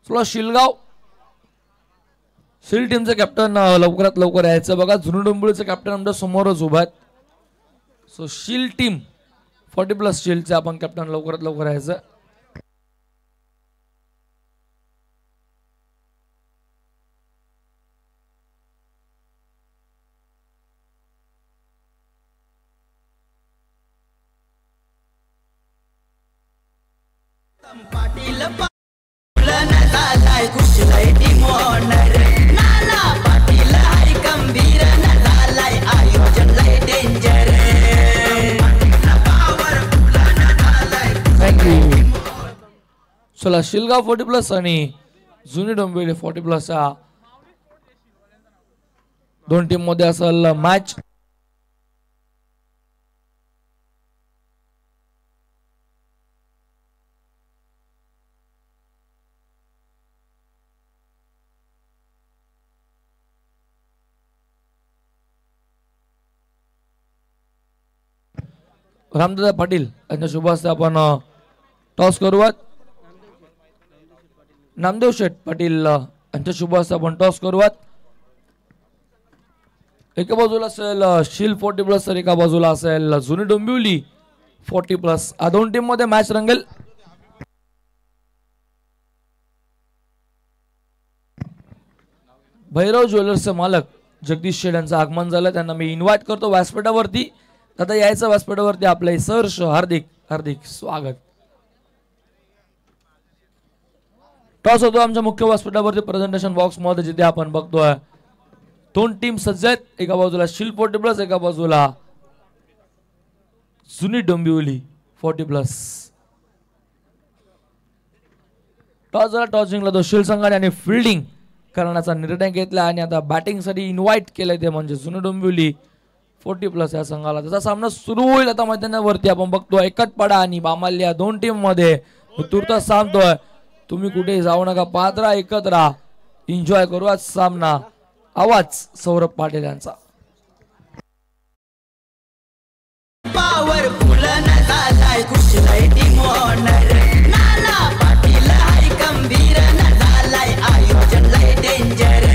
चला शिलगाव शिल टीमचे कॅप्टन लवकरात लवकर यायचं बघा. जुनी डोंबिवलीचे कॅप्टन आमच्या समोरच उभा आहेत. सो शिल टीम 40+ शिलचे आपण कॅप्टन लवकरात लवकर यायचं. पाटील पालन झालाय कुठलाय टीमोनर. नाना पाटील हाय गंभीर न झालाय आयोजन लय डेंजर. चला शिलगाव 40+ आणि जुनी डोंबिवली 40+ च्या 2 टीम मध्ये असेल मॅच. रामदादा पाटील यांच्या शुभ हस्ते आपण टॉस करूयात. नामदेव शेठ पाटील यांच्या शुभ हस्ते आपण टॉस करूयात. एका बाजूला असेल शिल 40+ तर एका बाजूला असेल जुनी डोंबिवली 40+. या दोन टीम मध्ये मॅच रंगेल. भैरव ज्वेलर्सचे मालक जगदीश शेठ यांचं आगमन झालं. त्यांना मी इन्व्हाइट करतो व्यासपीठावरती. आता यायचं व्यासपीठावरती. आपले सहर्ष हार्दिक हार्दिक स्वागत. टॉस होतो आमच्या मुख्य व्यासपीठावरती प्रेझेंटेशन बॉक्स मध्ये, जिथे आपण बघतोय दोन टीम सज्ज आहेत. एका बाजूला शिल 40+, एका बाजूला जुनी डोंबिवली 40+. टॉस झाला. टॉस जिंकला तो शिल संघाने आणि फिल्डिंग करण्याचा निर्णय घेतला आणि आता बॅटिंग साठी इन्व्हाइट केलंय ते म्हणजे जुनी डोंबिवली 40+ या संघाला. त्याचा सामना सुरू होईल आता मैदानावरती. आपण बघतोय एकटपाडा आणि बामाली या दोन टीम मध्ये. तुर्तास सांगतोय तुम्ही कुठे जाऊ नका, पाहत राहा, एकत्र राहा, एन्जॉय करू आज सामना. आवाज सौरभ पाटील यांचा. पॉवरफुल न झालाय कुठलाय टीम ओनर नाना पाटील हाय गंभीर न झालाय आयोजन लय डेंजर.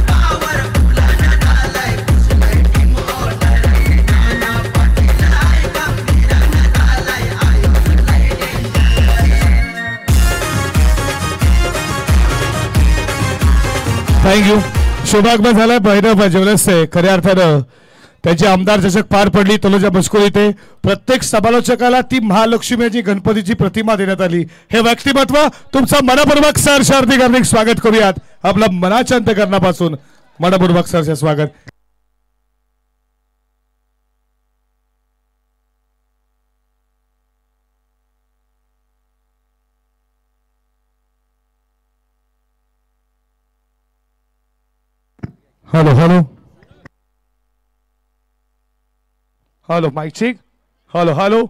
पॉवरफुल न झालाय कुठलाय टीम ओनर नाना पाटील हाय गंभीर न झालाय आयोजन लय डेंजर. थँक्यू. शुभागमन झालं भैरव ज्वेलर्सचे. खऱ्या अर्थानं त्यांची आमदार चषक पार पडली तलोजा मस्कोर इथे. प्रत्येक समालोचकाला ती महालक्ष्मीची गणपतीची प्रतिमा देण्यात आली. हे व्यक्तिमत्व तुमचं मनपूर्वक सहर्ष हार्दिक हार्दिक स्वागत करूयात. आपलं मनाच्या अंतःकरणापासून मनपूर्वक सहर्ष स्वागत. Hello hello hello mike check. Hello hello.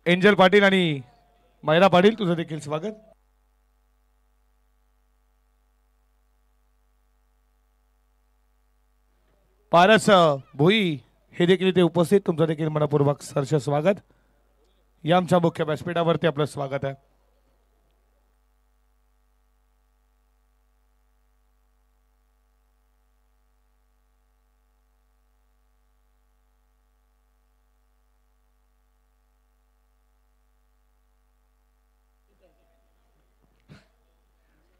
Angel Patil आणि मैरा पाटील तुझं देखील स्वागत. पारस भोई हे देखील इथे उपस्थित. तुमचं देखील मनपूर्वक सहर्ष स्वागत. या आमच्या मुख्य व्यासपीठावरती आपलं स्वागत आहे.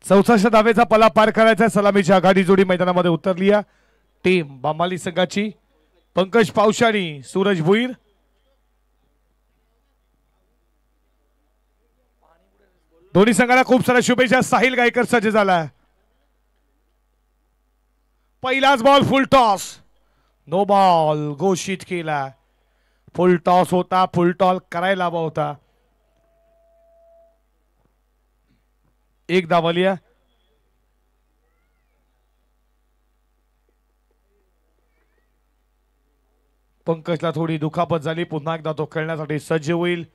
चौसष्ट धावेचा पल्ला पार करायचा. सलामीची आघाडी जोडी मैदानामध्ये उतरली आहे. टीम बामाली संघाची पंकज पावशे आणि सूरज भुईर. दोन्ही संघाला खूप साऱ्या शुभेच्छा. साहिल गायकर सज्ज झाला. पहिलाच ball full toss, no ball घोषित केला. फुल टॉस होता, फुल टॉस करायला हवा होता. एक धावालिया. पंकजला थोडी दुखापत झाली. पुन्हा एकदा तो खेळण्यासाठी सज्ज होईल.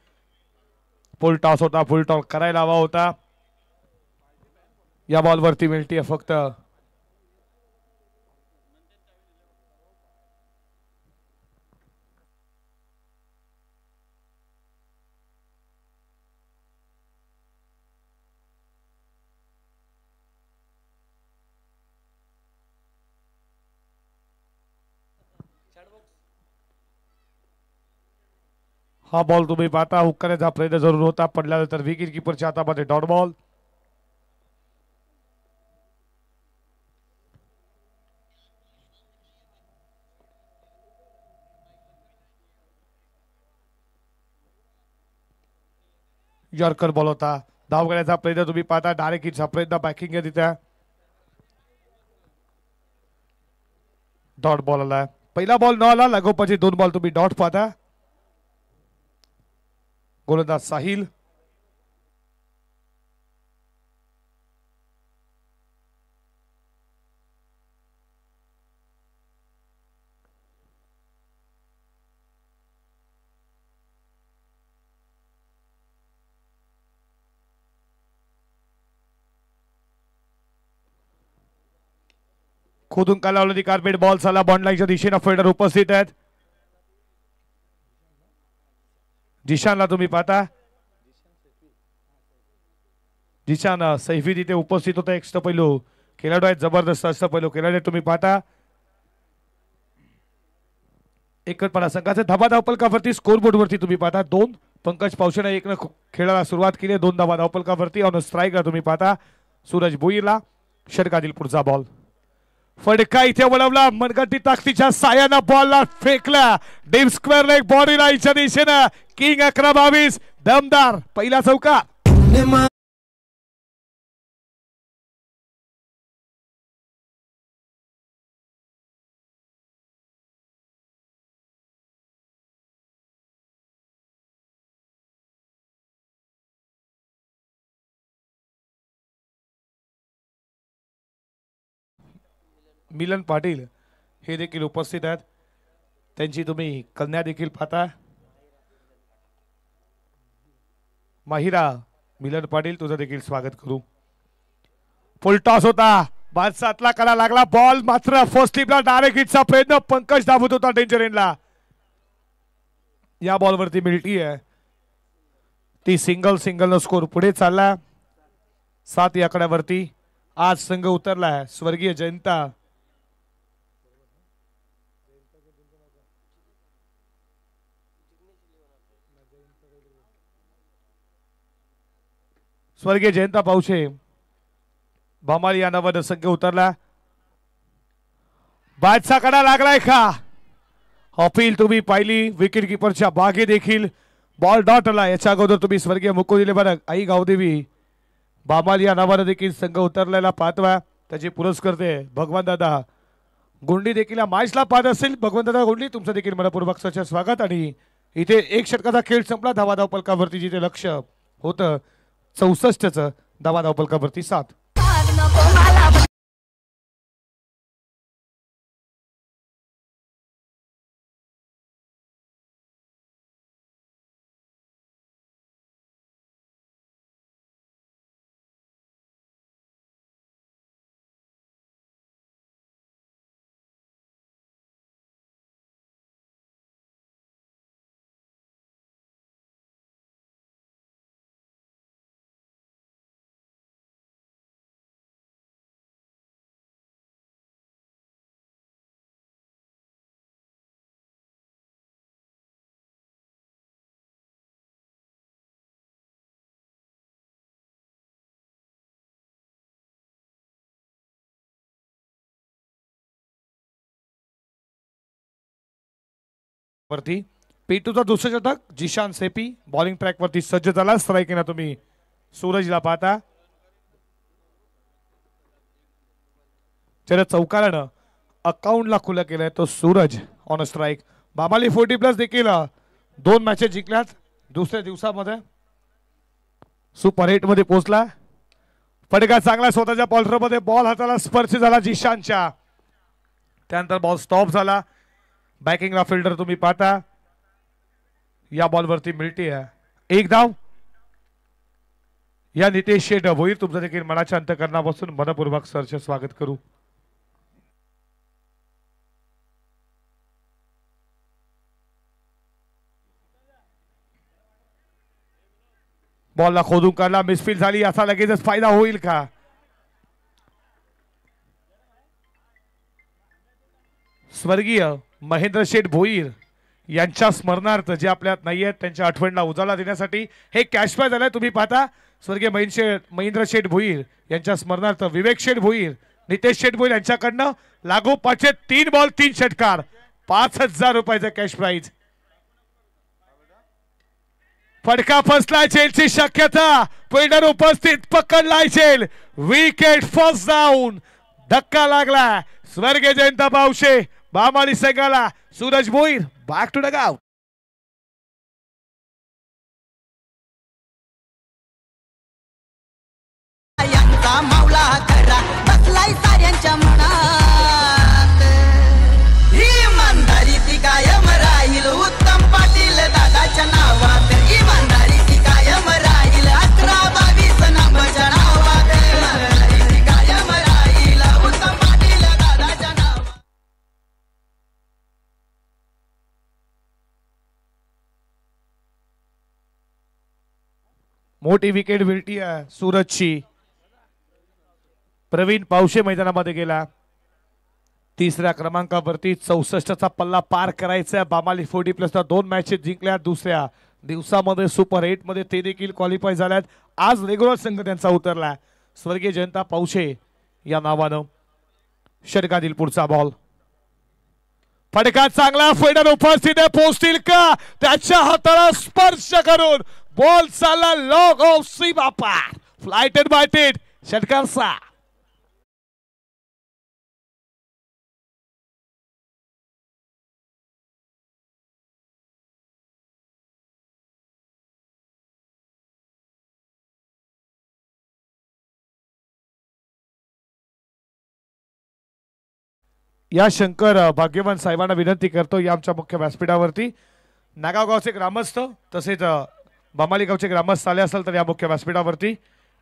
फुल टॉस होता, फुल टॉस करायला हवा होता. या बॉलवरती मिळते फक्त हा बॉल तुम्ही पाहता. हुक करण्याचा प्रयत्न जरूर होता, पडल्यानंतर विकेट कीपरच्या हातामध्ये डॉट बॉल. यॉर्कर बॉल होता. धाव घेण्याचा प्रयत्न तुम्ही पाहता. डायरेक्ट हिटचा प्रयत्न बॅकिंग आहे तिथे. डॉट बॉल आला. पहिला बॉल न आला, लागोपाची 2 बॉल तुम्ही डॉट पाहता. गोलंदाज साहिल. खोदून कालावधी कार्पेट बॉल झाला. बॉन्ड लाईनच्या दिशेनं फिल्डर उपस्थित आहेत. जिशानला तुम्ही पाहता. जिशान सैफी तिथे उपस्थित होता. अष्टपैलू खेळाडू आहेत. जबरदस्त अष्टपैलू खेळाडू तुम्ही पाहता. एकटपणा संघाचा धाबा धावपलकावरती स्कोरबोर्डवरती तुम्ही पाहता 2. पंकज पावशेने 1 खेळाला सुरुवात केली. 2 धाबा धावपलकावरती. ऑन स्ट्राईकला तुम्ही पाहता सूरज भोईरला. षटकातील पुढचा बॉल. फडका इथे वळवला. मनगटी ताकदीच्या सायानं बॉलला फेकला. डीप स्क्वेअर लेग बॉडी लाईनच्या दिशेनं. किंग 11-22 दमदार पहिला चौका. मिलन पाटील हे देखील उपस्थित आहेत. त्यांची तुम्ही कन्या देखील पाहता. माहिरा मिलन पाटील तुझं देखील स्वागत करू. फुल टॉस होता. बादशाहला कडा लागला. बॉल मात्र फर्स्ट टीपला डायरेक्ट हिटचा प्रयत्न. पंकज दाबत होता डेंजर एंडला. या बॉलवरती मिळती आहे ती सिंगल स्कोर पुढे चालला. 7 या आकड्यावरती आज संघ उतरला. स्वर्गीय जयंता पावशे भामाल या नावानं संघ उतरला. बादशाह कडा लागलाय का? अपील तुम्ही पाहिली. विकेट किपरच्या बागे देखील बॉल डॉट आला. याच्या अगोदर तुम्ही स्वर्गीय मुकुंदिले बरं आई गावदेवी भामाल या नावानं देखील संघ उतरलेला पाहतवा. त्याचे पुरस्कर्ते भगवान दादा गोंडी देखील या मॅचला पाहत असेल. भगवान दादा गोंडी तुमचं देखील मनपूर्वक स्वागत. आणि इथे 1 षटकाचा खेळ संपला. धावा धावपलकावरती जिथे लक्ष होतं 64चं धावा धावपलकावरती 7. वरती पेटूचा दुसरा षटक. जिशान सेपी बॉलिंग ट्रॅक वरती सज्ज झाला. स्ट्राईकना तुम्ही सूरजला पाहता. त्याला चौकारानं अकाउंटला खुला केलाय तो सूरज ऑन स्ट्राईक. बाबाली 40+ देखील 2 मॅचेस जिंकल्यात दुसऱ्या दिवसामध्ये. सुपर 8 मध्ये पोहोचला. फटका चांगला स्वतःच्या बॉलरमध्ये. बॉल हाताला स्पर्श झाला जिशानच्या. त्यानंतर बॉल स्टॉप झाला. बॅकिंगला फिल्डर तुम्ही पाहता. या बॉलवरती मिळते 1 धाव. या नितेश शेठ भोईर तुमचं देखील मनाच्या अंतःकरणापासून मनपूर्वक सरचे स्वागत करू. बॉलला खोदून काढला. मिसफील झाली. असा लगेचच फायदा होईल का? स्वर्गीय महेंद्र शेठ भोईर यांच्या स्मरणार्थ जे आपल्यात नाही आहेत त्यांच्या आठवणीला उजाळा देण्यासाठी हे कॅश प्राइज झालंय. तुम्ही पाहता स्वर्गीय महेंद्र शेठ भोईर यांच्या स्मरणार्थ विवेक शेठ भोईर, नितेश शेठ भोईर यांच्याकडनं लागोपाठचे 3 बॉल 3 षटकार 5000 रुपयाचं कॅश प्राइज. फटका फसला चेलची शक्यता. फिल्डर उपस्थित पकडलाय चेल. Wicket first down. धक्का लागला स्वर्गीय जयंत पावशे बामाली संघाला. Suraj Bhoir back to the गाव. यांचा मावला खरा बसलाय साऱ्यांच्या मनात. ही इमानदारी ती कायम राहील उत्तम पाटील दादाच्या नावात. इमानदारी ती कायम राहील 11-22 नंबरच्या नावात. इमानदारी ती कायम राहील उत्तम पाटील दादाच्या नावात. मोठी विकेट मिळती सूरजची. प्रवीण पावशे मैदानामध्ये गेला. तिसऱ्या क्रमांकावरती 64चा पल्ला पार करायचा. बामाली 40+ 2 मॅचेस जिंकल्या. दुसऱ्या दिवसामध्ये सुपर 8 मध्ये ते देखील क्वालिफाय झाल्यात. आज रेग्युलर संघ त्यांचा उतरला. स्वर्गीय जयंता पावशे या नावानं. षटकातील पुढचा बॉल. फटका चांगला. फिल्डर उपस्थित आहे. पोहोचतील का? त्याच्या हाताला स्पर्श करून बॉल चालला लॉग ऑफ सीमा पार. फ्लायटेड बायटेड षटकारचा. या शंकर भाग्यवान साहेबांना विनंती करतो या आमच्या मुख्य व्यासपीठावरती. नागाव गावचे ग्रामस्थ तसेच बामाली गावचे ग्रामस्थ आले असेल तर या मुख्य व्यासपीठावरती.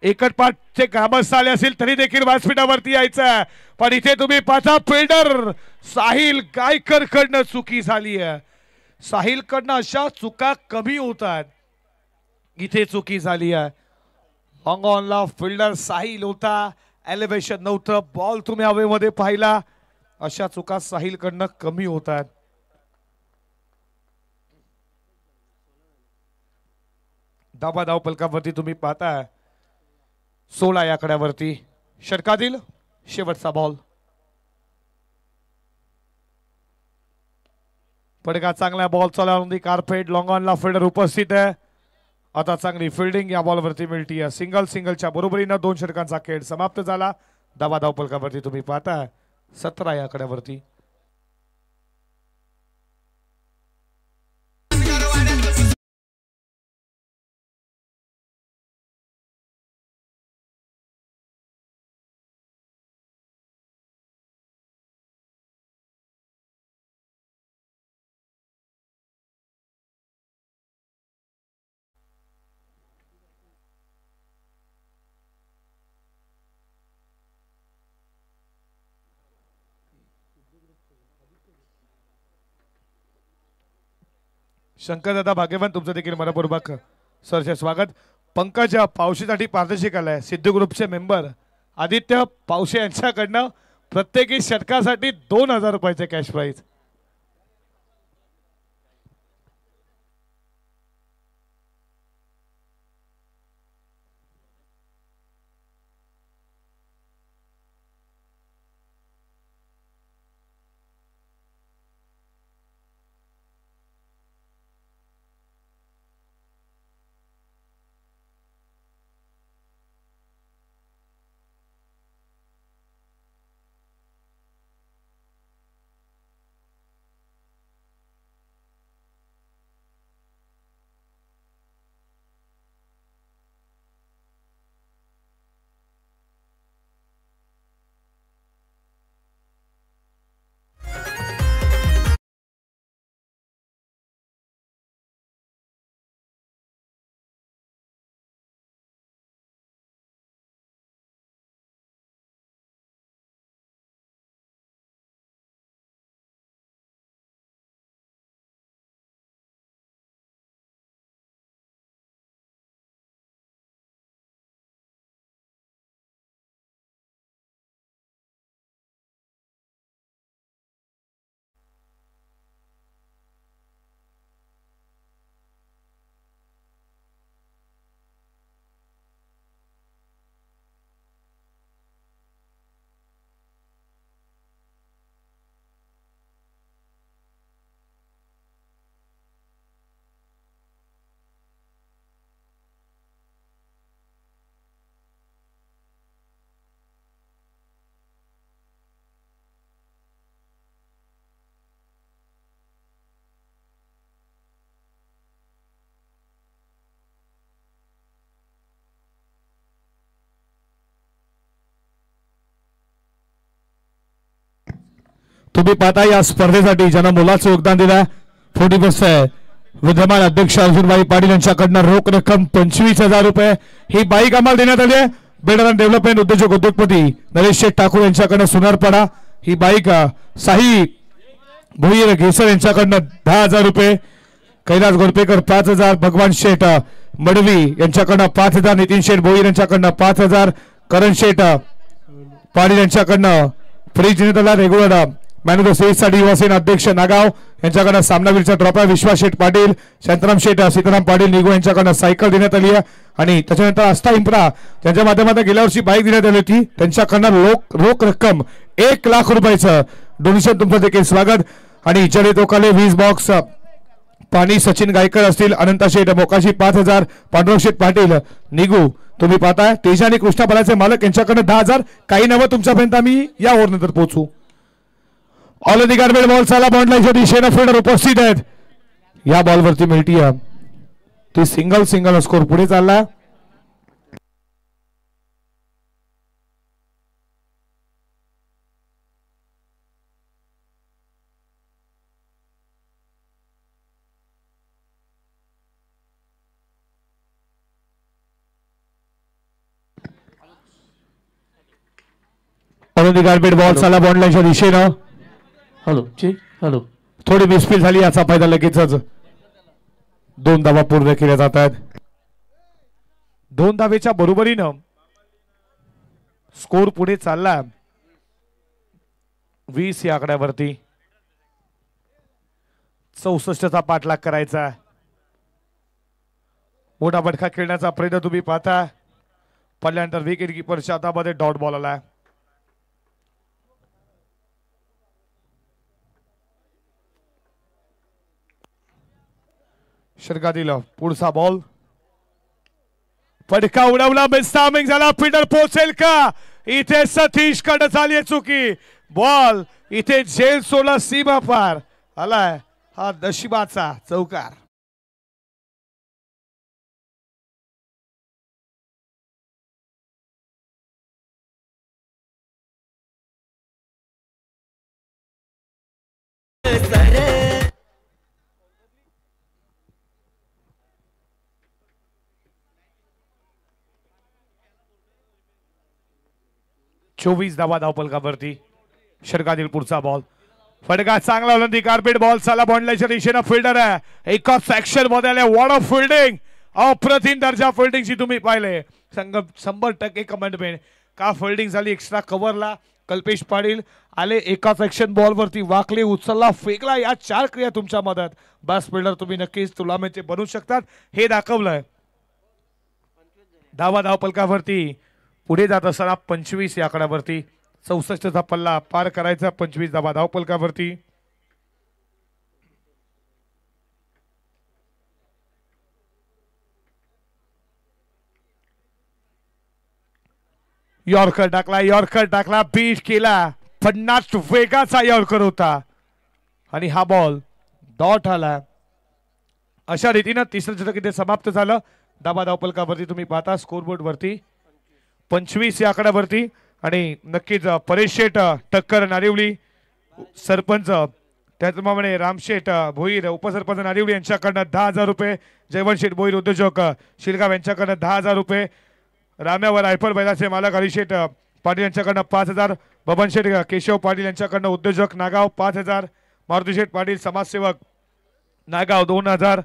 एकटपाटचे ग्रामस्थ आले असतील तरी देखील व्यासपीठावरती यायचं. पण इथे तुम्ही पाहता फिल्डर साहिल गायकर कडनं चुकी झाली आहे. साहिल कडनं अशा चुका कमी होतात. इथे चुकी झाली आहे. लॉंग ऑनला फिल्डर साहिल होता. एलिव्हेशन नव्हतं. बॉल तुम्ही हवेमध्ये पाहिला. अशा चुका साहिल कडनं कमी होतात. धाबा धाव पलकावरती तुम्ही पाहता 16 या आकड्यावरती. षटकातील शेवटचा बॉल. फटका चांगला. बॉल चालवून कार्पेट. लॉंग ऑनला फिल्डर उपस्थित आहे. आता चांगली फिल्डिंग या बॉलवरती मिळती आहे. सिंगलच्या बरोबरीनं 2 षटकांचा खेळ समाप्त झाला. धाबा धाव पलकावरती तुम्ही पाहता 17 या आकड्यावरती. शंकरदादा भाग्यवान तुमचं देखील मनपूर्वक सरचे स्वागत. पंकज पावशेसाठी पारदर्शक आलाय. सिद्धू ग्रुपचे मेंबर आदित्य पावशे यांच्याकडनं प्रत्येकी षटकासाठी 2000 रुपयाचे कॅश प्राईज. तुम्ही पाहता या स्पर्धेसाठी ज्यांना मोलाचं योगदान दिलं 40% विद्यमान अध्यक्ष अर्जुनभाई पाटील यांच्याकडनं रोख रक्कम 25,000 रुपये ही बाईक आम्हाला देण्यात आली आहे. बेडर डेव्हलपमेंट उद्योजक उद्योगपती नरेश शेठ ठाकूर यांच्याकडनं सुनारपाडा ही बाईक साई भोईर घेसर यांच्याकडनं 10,000 रुपये. कैलास गोरपेकर 5,000. भगवान शेठ मडवी यांच्याकडनं 5,000. नितीन शेठ भोईर यांच्याकडनं 5,000. करण शेठ पाटील यांच्याकडनं फ्रीज देण्यात regular man of the series साठी युवासेना अध्यक्ष नागाव यांच्याकडनं सामनावीरचा ट्रॉफी विश्वास शेठ पाटील शांताराम शेठ सीताराम पाटील निगो यांच्याकडनं सायकल देण्यात आली आहे. आणि त्याच्यानंतर आस्था इम्प्रा त्यांच्या माध्यमातून गेल्या वर्षी बाईक देण्यात आली होती त्यांच्याकडनं रोख रक्कम 1,00,000 रुपयाचं डोनेशन तुमचं देखील स्वागत. आणि जडे तोकाले 20 बॉक्स पाणी सचिन गायकर असतील. अनंता शेठ मोकाशी 5,000. पांडुरंग शेठ पाटील निगू तुम्ही पाहताय. तेजा आणि कृष्णा पालाचे मालक यांच्याकडनं 10,000. काही नावं तुमच्यापर्यंत आम्ही यावर नंतर पोहोचू. ऑल द गार्बेज बॉल साला बॉन्डलाईनच्या दिशेनं फिल्डर उपस्थित आहेत. या बॉलवरती मिळती ती सिंगल स्कोर पुढे चालला. ऑल द गार्बेज बॉल साला बॉन्डलाईनच्या दिशेनं हॅलो चेक हॅलो थोडी मिसफील झाली. याचा फायदा लगेचच 2 धावा पूर्ण केल्या जात आहेत. 2 धावेच्या बरोबरीनं स्कोर पुढे चालला 20 या आकड्यावरती. 64चा पाठलाग करायचा. मोठा बटका खेळण्याचा प्रयत्न तुम्ही पाहता. पहिल्यानंतर विकेट किपरच्या हातामध्ये डॉट बॉल आला. षटका दिलं. पुढचा बॉल फटका उडवला. मिस्टामिंग झाला. फिल्डर पोहोचेल का? इथे सतीश कडे झाली चुकी. बॉल इथे झेल सोडला. सीमा पार आलाय हा नशिबाचा चौकार. सर 24 धावा धावपलकावरती. षटकातील पुढचा बॉल फटका चांगला ओलांदी. कार्पेट बॉल साला बॉन्डलाईनच्या दिशेनं फिल्डर आहे. एका सेक्शन मध्ये आले. What of fielding. अप्रतिम दर्जा फिल्डिंगची तुम्ही पाहिले. संघ 100% कमेंटमेंट का फिल्डिंग झाली. एक्स्ट्रा कव्हरला कल्पेश पाटील आले. एका सेक्शन बॉल वरती वाकले उचलला फेकला. या 4 क्रिया तुमच्या मदत. बस फिल्डर तुम्ही नक्कीच तुलामेचे बनवू शकतात हे दाखवलंय. धावा धावपलकावरती पुढे जात असताना 25 या आकड्यावरती. 64चा पल्ला पार करायचा. 25 धावा धावपलकावरती. यॉर्कर टाकला बीट केला. 50 वेगाचा यॉर्कर होता आणि हा बॉल डॉट आला. अशा रीतीनं तिसरं षटक इथे समाप्त झालं. धावा धावपलकावरती तुम्ही पाहता स्कोरबोर्ड वरती 25 या आकड्यावरती. आणि नक्कीच परेश शेठ टक्कर नारिवली सरपंच त्याचप्रमाणे रामशेठ भोईर उपसरपंच नारिवली यांच्याकडनं 10,000 रुपये. जयवंत शेठ भोईर उद्योजक शिलगाव यांच्याकडनं 10,000 रुपये. राम्यावर रायफल बैलाचे मालक हरिशेठ पाटील यांच्याकडनं 5,000. बबन शेठ केशव पाटील यांच्याकडनं उद्योजक नागाव 5,000. मारुती शेठ पाटील समाजसेवक नागाव 2,000.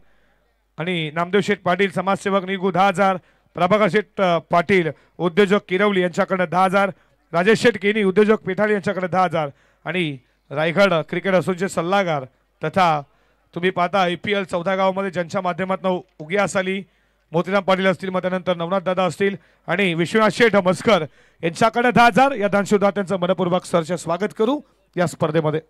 आणि नामदेव शेठ पाटील समाजसेवक निगू 10,000. प्रभाकर शेठ पाटील उद्योजक किरवली यांच्याकडनं 10,000. राजेश शेठ केनी उद्योजक पेठाळी यांच्याकडे 10,000. आणि रायगड क्रिकेट असोसिएशन सल्लागार तथा तुम्ही पाहता IPL 14 गावामध्ये ज्यांच्या माध्यमातून उगियास आली मोतीराम पाटील असतील. मग त्यानंतर नवनाथ दादा असतील आणि विश्वनाथ शेठ मस्कर यांच्याकडे 10,000. या दानशुद्धा त्यांचं मनपूर्वक सरचे स्वागत करू या स्पर्धेमध्ये.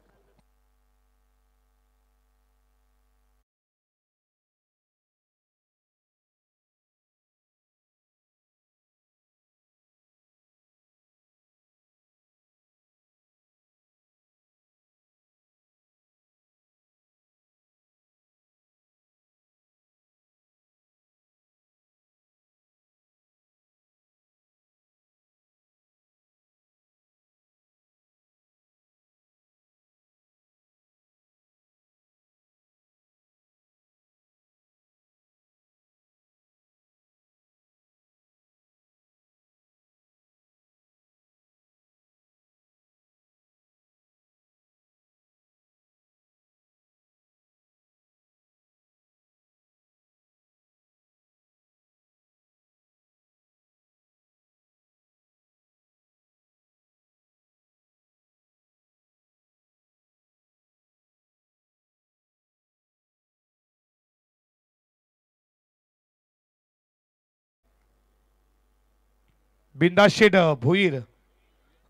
बिंदास शेठ भोईर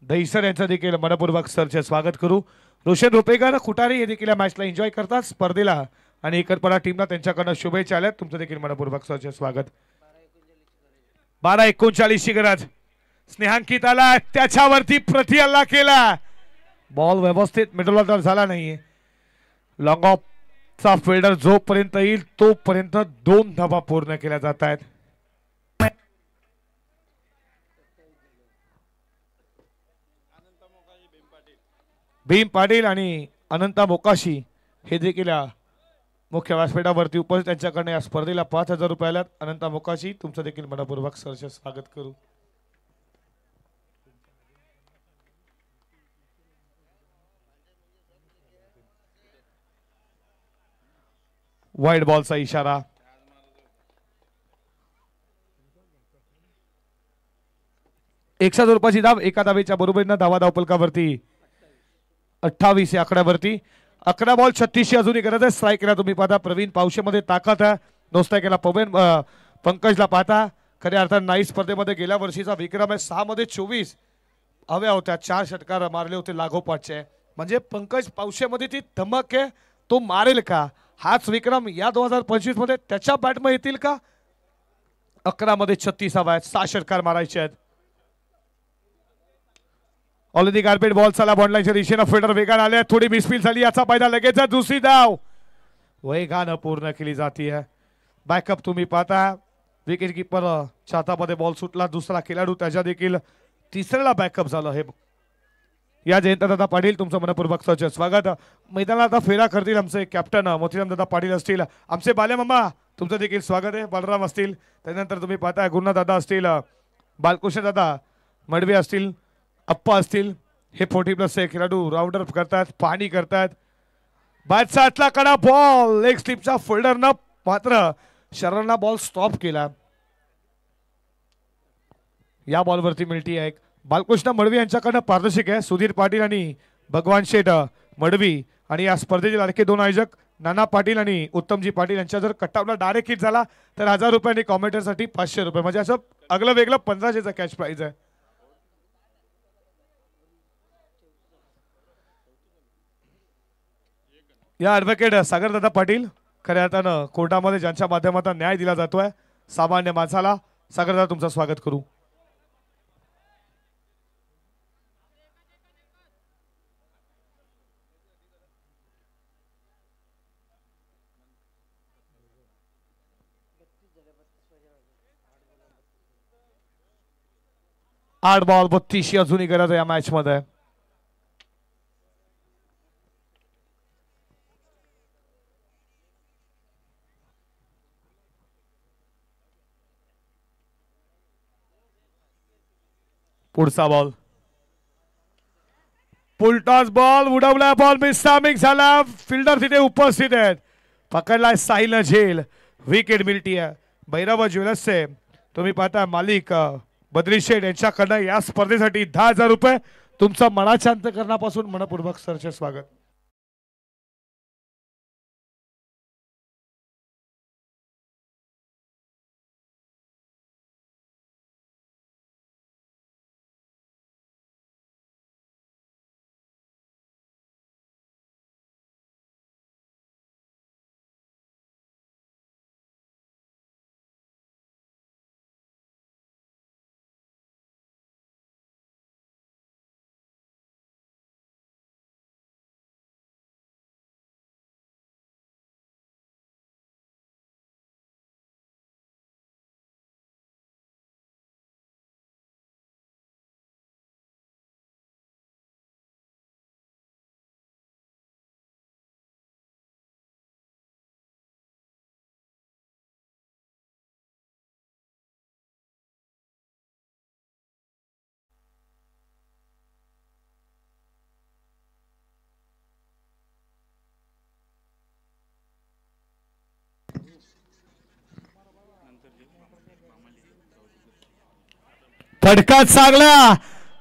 दहिसर यांचं देखील मनपूर्वक सरचे स्वागत करू. रोशन रुपेकर खुटारी हे देखील या मॅचला एन्जॉय करतात स्पर्धेला आणि एकरपणा टीमला त्यांच्याकडनं शुभेच्छा आल्यात. तुमचं देखील मनपूर्वक सरचे स्वागत. 12:39 ची गरज. स्नेहांकित आला त्याच्यावरती प्रति हल्ला केला. बॉल व्यवस्थित मिडल ऑर्डर झाला नाहीये. लॉंग ऑफ चा फिल्डर जोपर्यंत येईल तोपर्यंत 2 धावा पूर्ण केल्या जात आहेत. भीम पाटील आणि अनंता मोकाशी हे देखील मुख्य व्यासपीठावरती उपस्थित. त्यांच्याकडे या स्पर्धेला 5,000 रुपये आल्यात. अनंता मोकाशी तुमचं देखील मनपूर्वक सरचे स्वागत करू. वाईड बॉलचा इशारा. ₹1,000 धाव एका धावेच्या बरोबरीनं धावा धावपलकावरती 28 या आकड्यावरती. 11 बॉल 36 अजूनही गरज आहे. स्ट्राईकला तुम्ही पाहता प्रवीण पावशेमध्ये ताकद आहे. दोस्ता केला पंकजला पाहता खऱ्या अर्थाने नाही स्पर्धेमध्ये गेल्या वर्षीचा विक्रम आहे. 6 मध्ये 24 हव्या होत्या. 4 षटकार मारले होते लागोपाठचे. म्हणजे पंकज पावशेमध्ये ती धमक आहे. तो मारेल का? हाच विक्रम या 2025 मध्ये त्याच्या बॅटमध्ये येतील का? 11 मध्ये 36 हवा आहेत. 6 षटकार मारायचे आहेत. ऑलरेडी गार्बेट बॉल चला बॉन्डलाईनच्या दिशेनं फिल्डर वेगाने आले. थोडी मिसफील झाली. याचा फायदा लगेच. दुसरी धाव वेगानं पूर्ण केली जाते. बॅकअप तुम्ही पाहता विकेट किपर हातामध्ये बॉल सुटला. दुसरा खेळाडू त्याच्या देखील तिसऱ्याला बॅकअप झालं. हे या जयंतदादा पाटील तुमचं मनपूर्वक स्वागत. मैदानात आता फेरा करतील आमचे कॅप्टन मोतीराम दादा पाटील असतील. आमचे बाले मामा तुमचं देखील स्वागत आहे. बलराम असतील. त्यानंतर तुम्ही पाहताय गुरुनाथ दादा असतील. बालकृष्ण दादा मडवे असतील. अप्पा असतील. हे 40+ खेळाडू राऊंडर करतात. पाणी करतात. बादचा आतला कडा बॉल लेग स्लिपचा फोल्डरनं मात्र शरणला बॉल स्टॉप केला. या बॉलवरती मिळती आहे. बालकृष्ण मडवी यांच्याकडनं पारदर्शक आहे. सुधीर पाटील आणि भगवान शेठ मडवी आणि या स्पर्धेचे लाडके 2 आयोजक नाना पाटील आणि उत्तमजी पाटील यांच्या जर कट्टावला डायरेक्ट हिट झाला तर 1000 रुपये आणि कॉमेंटरसाठी 500 रुपये. म्हणजे असं अगलं वेगळं 1500चा कॅश प्राइज आहे. या ॲडव्होकेट सागरदादा पाटील खऱ्या अर्थानं कोर्टामध्ये ज्यांच्या माध्यमातून न्याय दिला जातोय सामान्य माणसाला. सागरदादा तुमचं स्वागत करू. आठ बॉल 32 अजूनही गरज आहे या मॅच मध्ये. पुढचा बॉल पुलटॉस बॉल उडवला. बॉल मिसमिंग झाला. फिल्डर तिथे उपस्थित आहेत. पकडलाय साहिल झेल. विकेट मिळती आहे. भैरव ज्वेलर्सचे तुम्ही पाहता मालिक बद्री शेठ यांच्याकडनं या स्पर्धेसाठी 10,000 रुपये. तुमचं मनाच्या अंतःकरणापासून मनपूर्वक सरचे स्वागत. फटका चांगला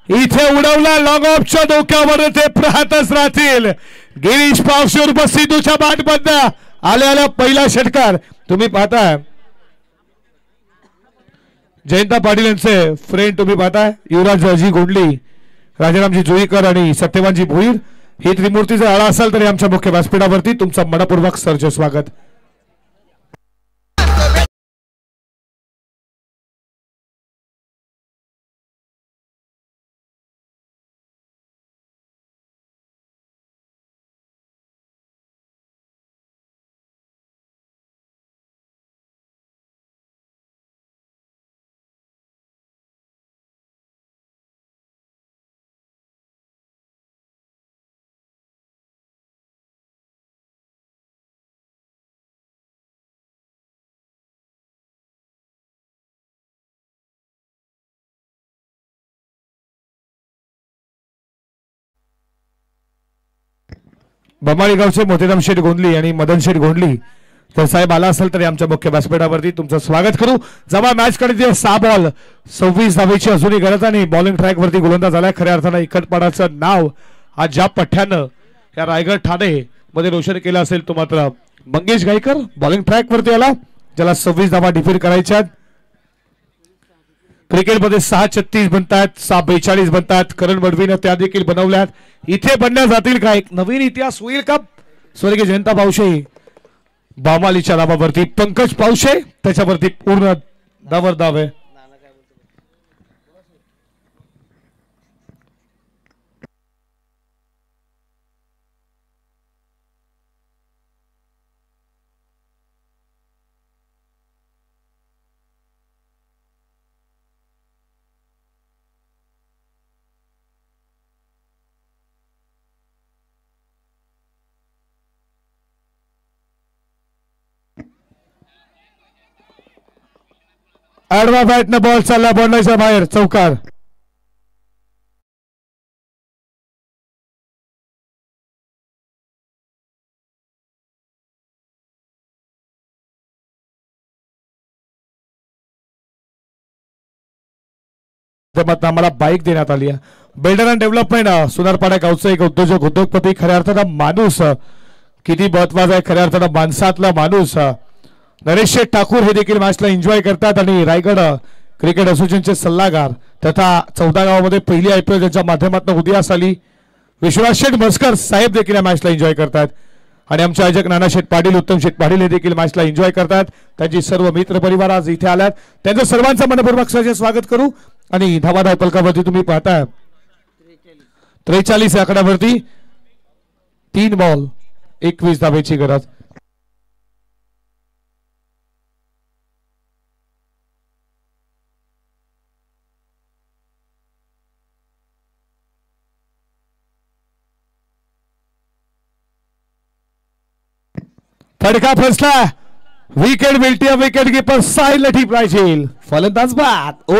इथे उडवला. लॉंग ऑफच्या डोक्यावर ते प्रहातच राहतील. गिरीश पावशेर सिद्धूच्या बॅटमधनं आल्या पहिला षटकार तुम्ही पाहताय. जयंता पाटील यांचे फ्रेंड तुम्ही पाहताय युवराजजी गोंडली, राजारामजी जुईकर आणि सत्यवानजी भोईर. ही त्रिमूर्ती जर आला असाल तर आमच्या मुख्य व्यासपीठावरती तुमचं मनपूर्वक सरचे स्वागत. बमाळी गावचे मोतीराम शेठ गोंडली आणि मदन शेठ गोंडली तर साहेब आला असेल तरी आमच्या मुख्य व्यासपीठावरती तुमचं स्वागत करू. जेव्हा मॅच कडे 6 बॉल 26 धावेची अजूनही गरज आणि बॉलिंग ट्रॅक वरती गोलंदाज झालाय. खऱ्या अर्थानं इकडपाडाचं नाव आज ज्या पठ्ठ्यानं या रायगड ठाणे मध्ये रोशन केलं असेल तो मात्र मंगेश गायकर बॉलिंग ट्रॅक वरती आला, ज्याला 26 धावा डिफीट करायच्या. क्रिकेटमध्ये 6-36 बनतात, 6-42 बनतात. करण बडवीनं त्या देखील बनवल्यात. इथे बनल्या जातील का? एक नवीन इतिहास होईल का? स्वर्गीय जयंता पावशे बामालीच्या नावावरती पंकज पावशे त्याच्यावरती पूर्ण दावर दाव आहे. आडवा बॅटनं बॉल चालला बॉर्डरच्या बाहेर चौकार. आम्हाला बाईक देण्यात आली आहे. बिल्डर अँड डेव्हलपमेंट सुनारपाडा गावचा एक उद्योजक उद्योगपती, खऱ्या अर्थानं माणूस किती महत्वाचा आहे, खऱ्या अर्थानं माणसातला माणूस नरेश शेठ ठाकूर हे देखील मॅचला एन्जॉय करतात आणि रायगड क्रिकेट असोसिएशनचे सल्लागार तथा 14 गावामध्ये पहिली IPL ज्यांच्या माध्यमातून उदयास आली विश्वनाथ शेठ मस्कर साहेब देखील या मॅचला एन्जॉय करतात आणि आमचे आयोजक नाना शेठ पाटील, उत्तम शेठ पाटील हे देखील मॅचला एन्जॉय करतात. त्यांची सर्व मित्र परिवार आज इथे आल्यात, त्यांचं सर्वांचं मनपूर्वक स्वागत करू. आणि धावाधाव फलकावरती तुम्ही पाहताय 43 या आकड्यावरती 3 बॉल 21 धावेची गरज. फटका फसला, विकेट मिळते. विकेट कीपर साहिल लठीप राहील, फलंदाज बाद.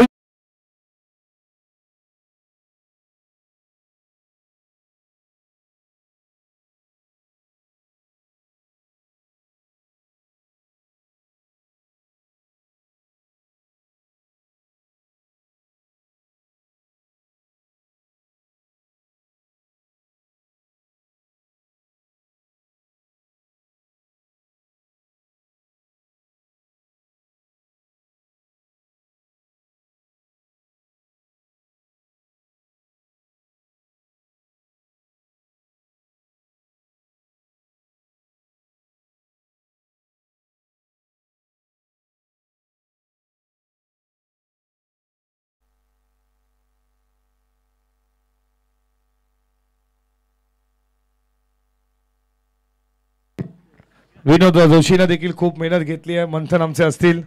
विनोद जोशीनं देखील खूप मेहनत घेतली आहे. मंथन आमचे असतील.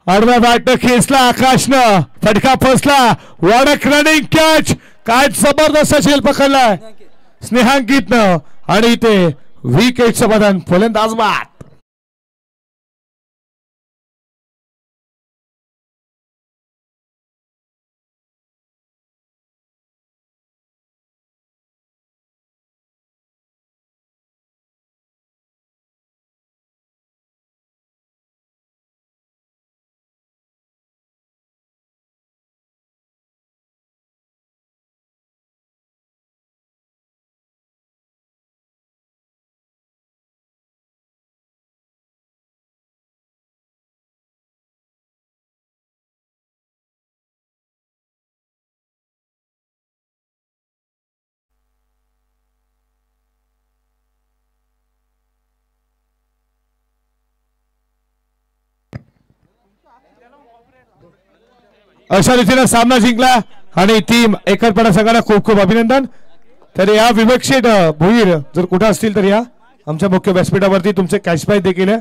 आडव्या बॅट खेचला आकाशनं, फटका फसला. वॉडक रनिंग कॅच, काय जबरदस्त झेल पकडलाय स्नेहांकितनं आणि ते विकेट समाधान, फलंदाज बाद. अशा रीतीने सामना जिंकला आणि टीम एकरपणा संघाला खूप खूप अभिनंदन. तर या विवेक शेठ भोईर जर कुठे असतील तर या आमच्या मुख्य व्यासपीठावरती तुमचे कॅश प्राइज देखील आहे.